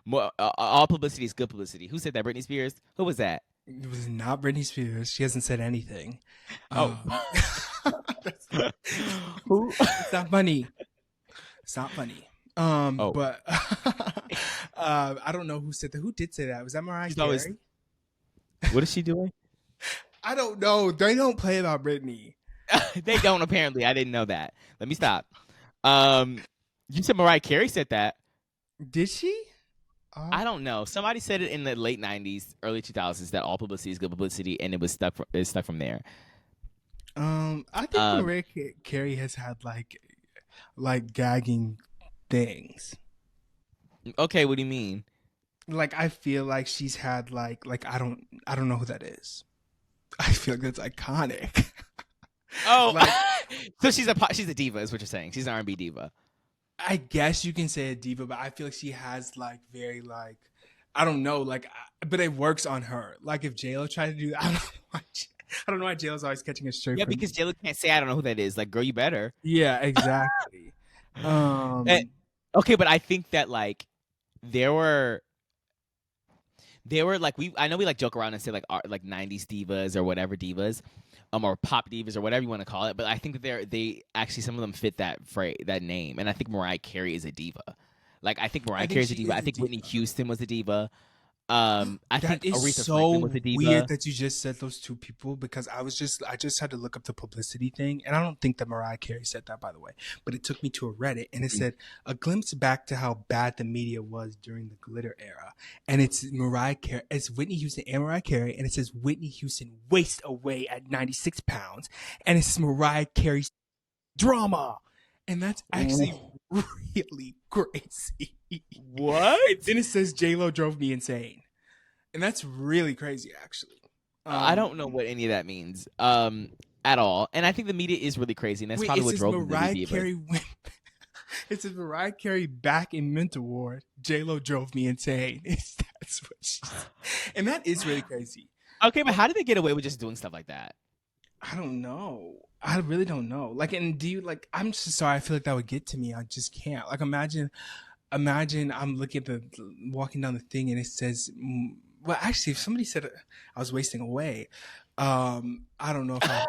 Speaker 2: More, all publicity is good publicity. Who said that? Britney Spears? Who was that?
Speaker 1: It was not Britney Spears. She hasn't said anything.
Speaker 2: Oh.
Speaker 1: Who? It's not funny. It's not funny. But I don't know who said that. Who did say that? Was that Mariah Carey?
Speaker 2: What is she doing?
Speaker 1: I don't know. They don't play about Britney.
Speaker 2: They don't, apparently. I didn't know that. Let me stop. You said Mariah Carey said that.
Speaker 1: Did she?
Speaker 2: I don't know. Somebody said it in the late 90s, early 2000s, that all publicity is good publicity, and it stuck from there.
Speaker 1: I think Mariah Carey has had like gagging things.
Speaker 2: Okay, what do you mean?
Speaker 1: Like, I feel like she's had like I don't know who that is. I feel like that's iconic.
Speaker 2: Oh, So she's a diva, is what you're saying. She's an R&B diva.
Speaker 1: I guess you can say a diva, but I feel like she has like very like I don't know, like but it works on her. Like if JLo tried to do that, I don't know why JLo's always catching it straight.
Speaker 2: Yeah, because JLo can't say I don't know who that is. Like, girl, you better.
Speaker 1: Yeah, exactly.
Speaker 2: Okay, but I think that like there were like I know we like joke around and say like like 90s divas or whatever divas, or pop divas or whatever you want to call it. But I think that they actually some of them fit that that name, and I think Mariah Carey is a diva. Like I think Mariah Carey is a diva. I think Whitney Houston was a diva. I think Aretha Franklin was a diva.
Speaker 1: Weird that you just said those two people because I just had to look up the publicity thing, and I don't think that Mariah Carey said that, by the way, but it took me to a Reddit and it said a glimpse back to how bad the media was during the glitter era, and it's Mariah Carey, it's Whitney Houston and Mariah Carey, and it says Whitney Houston waist away at 96 pounds, and it's Mariah Carey's drama, and that's actually really crazy.
Speaker 2: What?
Speaker 1: And then it says JLo drove me insane, and that's really crazy, actually.
Speaker 2: I don't know what any of that means at all, and I think the media is really crazy, and that's probably what drove
Speaker 1: Mariah
Speaker 2: the
Speaker 1: Carey went. It says Mariah Carey back in Mint Award. JLo drove me insane. That's what she said. And that is really crazy.
Speaker 2: Okay, but how did they get away with just doing stuff like that?
Speaker 1: I don't know. I really don't know. Like, and do you like? I'm just sorry. I feel like that would get to me. I just can't. Like, imagine I'm looking at walking down the thing and it says, well, actually, if somebody said I was wasting away, I don't know if I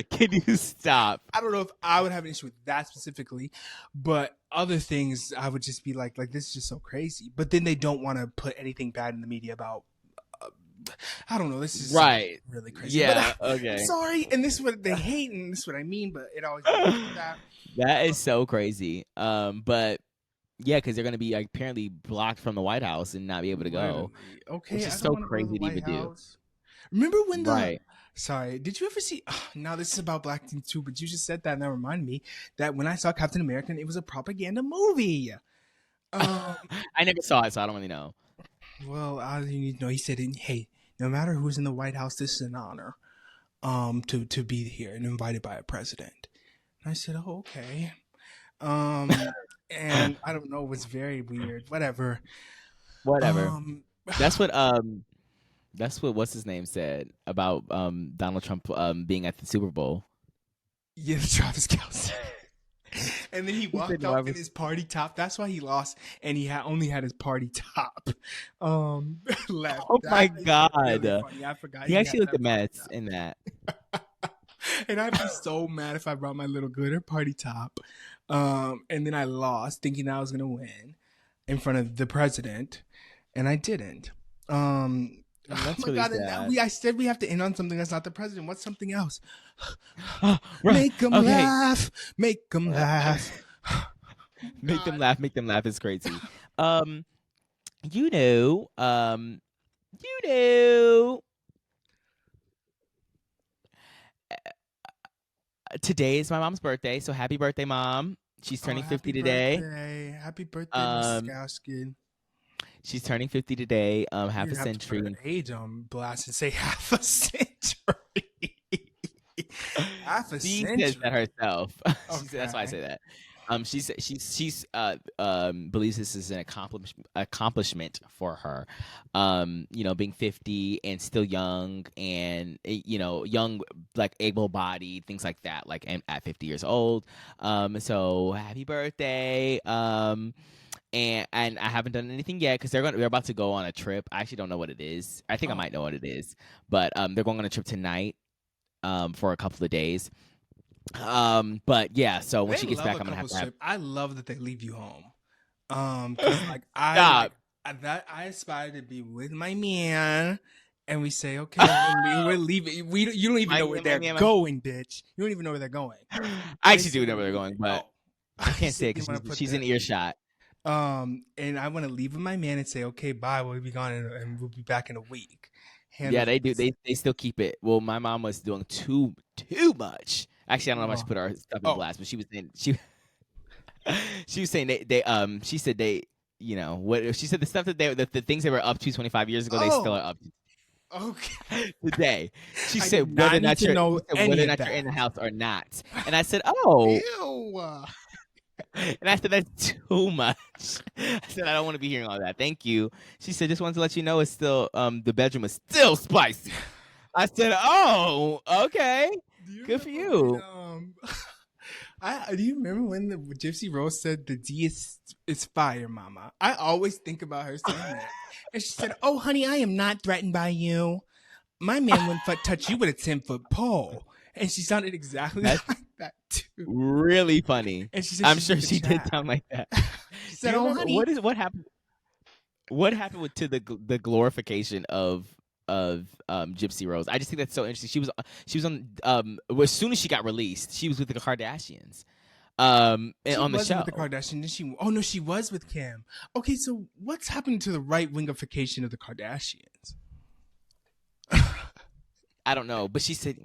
Speaker 2: can you stop?
Speaker 1: I don't know if I would have an issue with that specifically, but other things I would just be like this is just so crazy. But then they don't want to put anything bad in the media about. I don't know. This is
Speaker 2: right.
Speaker 1: Really crazy.
Speaker 2: Yeah.
Speaker 1: But
Speaker 2: okay.
Speaker 1: Sorry, and this is what they hate, and this is what I mean. But it always that.
Speaker 2: That is so crazy. But. Yeah, because they're going to be apparently blocked from the White House and not be able to go.
Speaker 1: Okay,
Speaker 2: which is so crazy to even do.
Speaker 1: Remember when Sorry, did you ever see? Now this is about Black things too, but you just said that and that reminded me that when I saw Captain America, it was a propaganda movie.
Speaker 2: I never saw it, so I don't really know.
Speaker 1: Well, you need to know. He said, "Hey, no matter who's in the White House, this is an honor, to be here and invited by a president." And I said, "Oh, okay." And I don't know, it was very weird. Whatever.
Speaker 2: That's what what's his name said about Donald Trump being at the Super Bowl.
Speaker 1: Yeah, Travis Kelce. And then he walked off in his party top. That's why he lost, and he only had his party top. Left.
Speaker 2: Oh my God!
Speaker 1: Really I forgot.
Speaker 2: He actually looked a mess in that.
Speaker 1: And I'd be so mad if I brought my little glitter party top, and then I lost, thinking I was gonna win in front of the president, and I didn't.
Speaker 2: That's really sad.
Speaker 1: I said we have to end on something that's not the president. What's something else? Make them laugh. Make them laugh.
Speaker 2: Make them laugh. Make them laugh is crazy. You know. Today is my mom's birthday, so happy birthday, Mom. She's turning 50 today.
Speaker 1: Happy birthday, Mrs. Gaskin.
Speaker 2: She's turning 50 today. Half a century.
Speaker 1: To put her age on blast and say half a century. Half a
Speaker 2: she
Speaker 1: century.
Speaker 2: says that herself.
Speaker 1: Okay.
Speaker 2: That's why I say that. She's believes this is an accomplishment for her. Being 50 and still young, and young, like able-bodied, things like that. Like at 50 years old. So happy birthday. And I haven't done anything yet because they're about to go on a trip. I actually don't know what it is. I think I might know what it is, but they're going on a trip tonight for a couple of days. But yeah, so when she gets back, I'm gonna have to have.
Speaker 1: I love that they leave you home. 'Cause like I aspire to be with my man, and we say, okay, we're leaving. You don't even know where they're going, bitch. You don't even know where they're going.
Speaker 2: I actually do know where they're going, but I can't say it because she's in earshot.
Speaker 1: And I want to leave with my man and say, okay, bye. We'll be gone and we'll be back in a week.
Speaker 2: Yeah, they do. They still keep it. Well, my mom was doing too much. Actually, I don't know if I should put our stuff in blast, but she was saying she was saying she said they what she said the stuff that the things they were up to 25 years ago they still are up to.
Speaker 1: Okay.
Speaker 2: Today. She
Speaker 1: I
Speaker 2: said
Speaker 1: did
Speaker 2: whether or
Speaker 1: not need
Speaker 2: not
Speaker 1: to
Speaker 2: you're
Speaker 1: know
Speaker 2: whether
Speaker 1: any
Speaker 2: or
Speaker 1: of
Speaker 2: not you're
Speaker 1: that.
Speaker 2: in the house or not. And I said, oh.
Speaker 1: Ew.
Speaker 2: And I said, that's too much. I said, I don't want to be hearing all that. Thank you. She said, just wanted to let you know it's still the bedroom is still spicy. I said, oh, okay. Good for you.
Speaker 1: When, do you remember when the Gypsy Rose said the D is fire, mama? I always think about her saying that. And she said, oh, honey, I am not threatened by you. My man wouldn't touch you with a 10-foot pole. And she sounded exactly
Speaker 2: That's
Speaker 1: like that, too.
Speaker 2: really funny.
Speaker 1: And she said
Speaker 2: I'm sure she did sound like that.
Speaker 1: She
Speaker 2: Do
Speaker 1: said,
Speaker 2: you
Speaker 1: oh,
Speaker 2: remember
Speaker 1: honey.
Speaker 2: what happened? What happened to the glorification of Gypsy Rose? I just think that's so interesting. She was on as soon as she got released, she was with the Kardashians. And
Speaker 1: She
Speaker 2: on the
Speaker 1: wasn't
Speaker 2: show.
Speaker 1: with the Kardashians. She? Oh no, she was with Kim. Okay, so what's happened to the right wingification of the Kardashians?
Speaker 2: I don't know, but she said,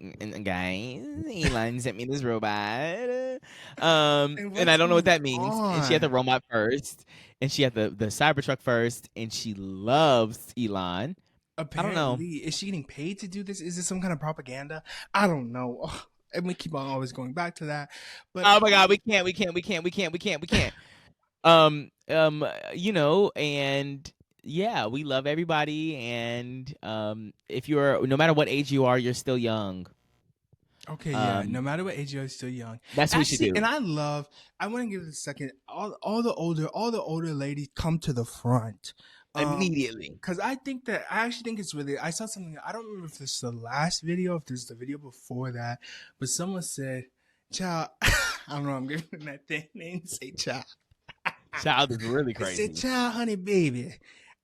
Speaker 2: guys, Elon sent me this robot. And I don't know what that means. And she had the robot first, and she had the Cybertruck first, and she loves Elon.
Speaker 1: Apparently,
Speaker 2: I don't know.
Speaker 1: Is she getting paid to do this? Is this some kind of propaganda? I don't know. Oh, and we keep on always going back to that. But
Speaker 2: oh my God, we can't. You know, and yeah, we love everybody, and if you're no matter what age you are, you're still young.
Speaker 1: Okay, yeah. No matter what age you are, still young.
Speaker 2: That's what we should do.
Speaker 1: And I want to give it a second. All the older ladies come to the front.
Speaker 2: Immediately.
Speaker 1: Because I actually think it's really, I saw something, I don't remember if this is the last video, if this is the video before that, but someone said, child, I don't know, I'm giving that thing name to say child.
Speaker 2: Child is really crazy.
Speaker 1: They said, child, honey, baby,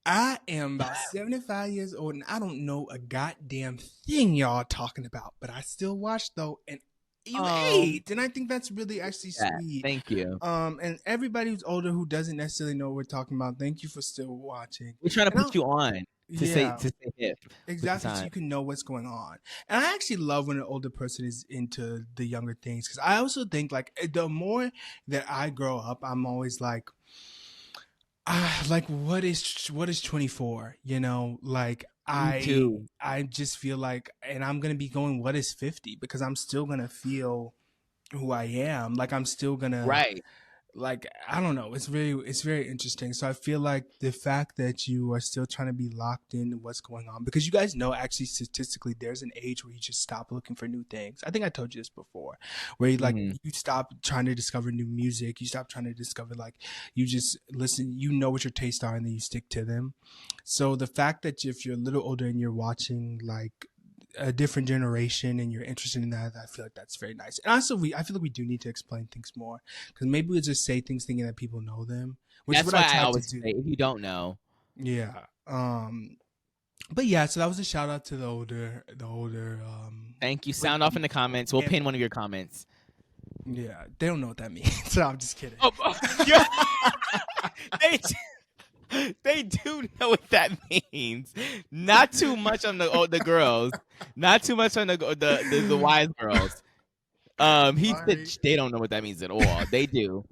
Speaker 1: I am about 75 years old and I don't know a goddamn thing y'all talking about, but I still watch though, and you ate, and I think that's really actually sweet.
Speaker 2: Thank you.
Speaker 1: And everybody who's older who doesn't necessarily know what we're talking about, thank you for still watching.
Speaker 2: We're trying to put you on to say hip.
Speaker 1: Exactly, so you can know what's going on. And I actually love when an older person is into the younger things, because I also think like the more that I grow up, I'm always like what is 24? You know, like I just feel like, and I'm gonna be going, what is 50? Because I'm still gonna feel who I am. Like I'm still gonna like, I don't know. It's very interesting. So I feel like the fact that you are still trying to be locked into what's going on, because you guys know actually statistically there's an age where you just stop looking for new things. I think I told you this before, where you you stop trying to discover new music. You stop trying to discover, like, you just listen, you know what your tastes are and then you stick to them. So the fact that if you're a little older and you're watching like a different generation and you're interested in that, I feel like that's very nice. And also I feel like we do need to explain things more, because maybe we just say things thinking that people know them, which
Speaker 2: that's
Speaker 1: is what
Speaker 2: why
Speaker 1: I
Speaker 2: always
Speaker 1: to do.
Speaker 2: say if you don't know.
Speaker 1: Yeah. But yeah, so that was a shout out to the older
Speaker 2: thank you. Sound off in the comments. We'll pin one of your comments.
Speaker 1: Yeah, they don't know what that means. So I'm just kidding.
Speaker 2: They do know what that means. Not too much on the girls. Not too much on the wise girls. He said they don't know what that means at all. They do.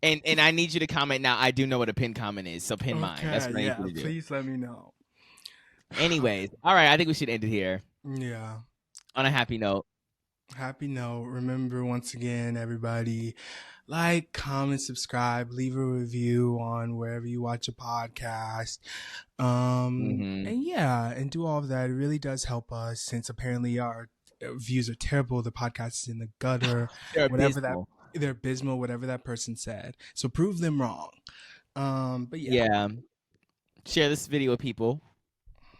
Speaker 2: And I need you to comment now. I do know what a pin comment is, so pin mine. That's what I need you to do.
Speaker 1: Please let me know.
Speaker 2: Anyways, all right. I think we should end it here.
Speaker 1: Yeah.
Speaker 2: On a happy note.
Speaker 1: Remember, once again, everybody, like, comment, subscribe, leave a review on wherever you watch a podcast. And yeah, and do all of that. It really does help us, since apparently our views are terrible. The podcast is in the gutter.
Speaker 2: They're
Speaker 1: abysmal, whatever that person said. So prove them wrong. But
Speaker 2: yeah. Share this video with people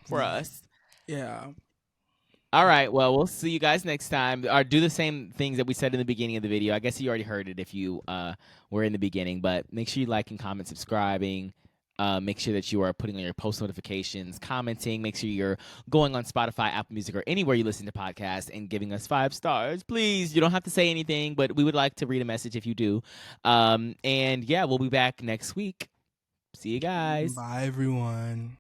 Speaker 2: for us.
Speaker 1: Yeah.
Speaker 2: All right. Well, we'll see you guys next time. Or do the same things that we said in the beginning of the video. I guess you already heard it if you were in the beginning. But make sure you like and comment, subscribing. Make sure that you are putting on your post notifications, commenting. Make sure you're going on Spotify, Apple Music, or anywhere you listen to podcasts and giving us 5 stars. Please. You don't have to say anything, but we would like to read a message if you do. And yeah, we'll be back next week. See you guys.
Speaker 1: Bye, everyone.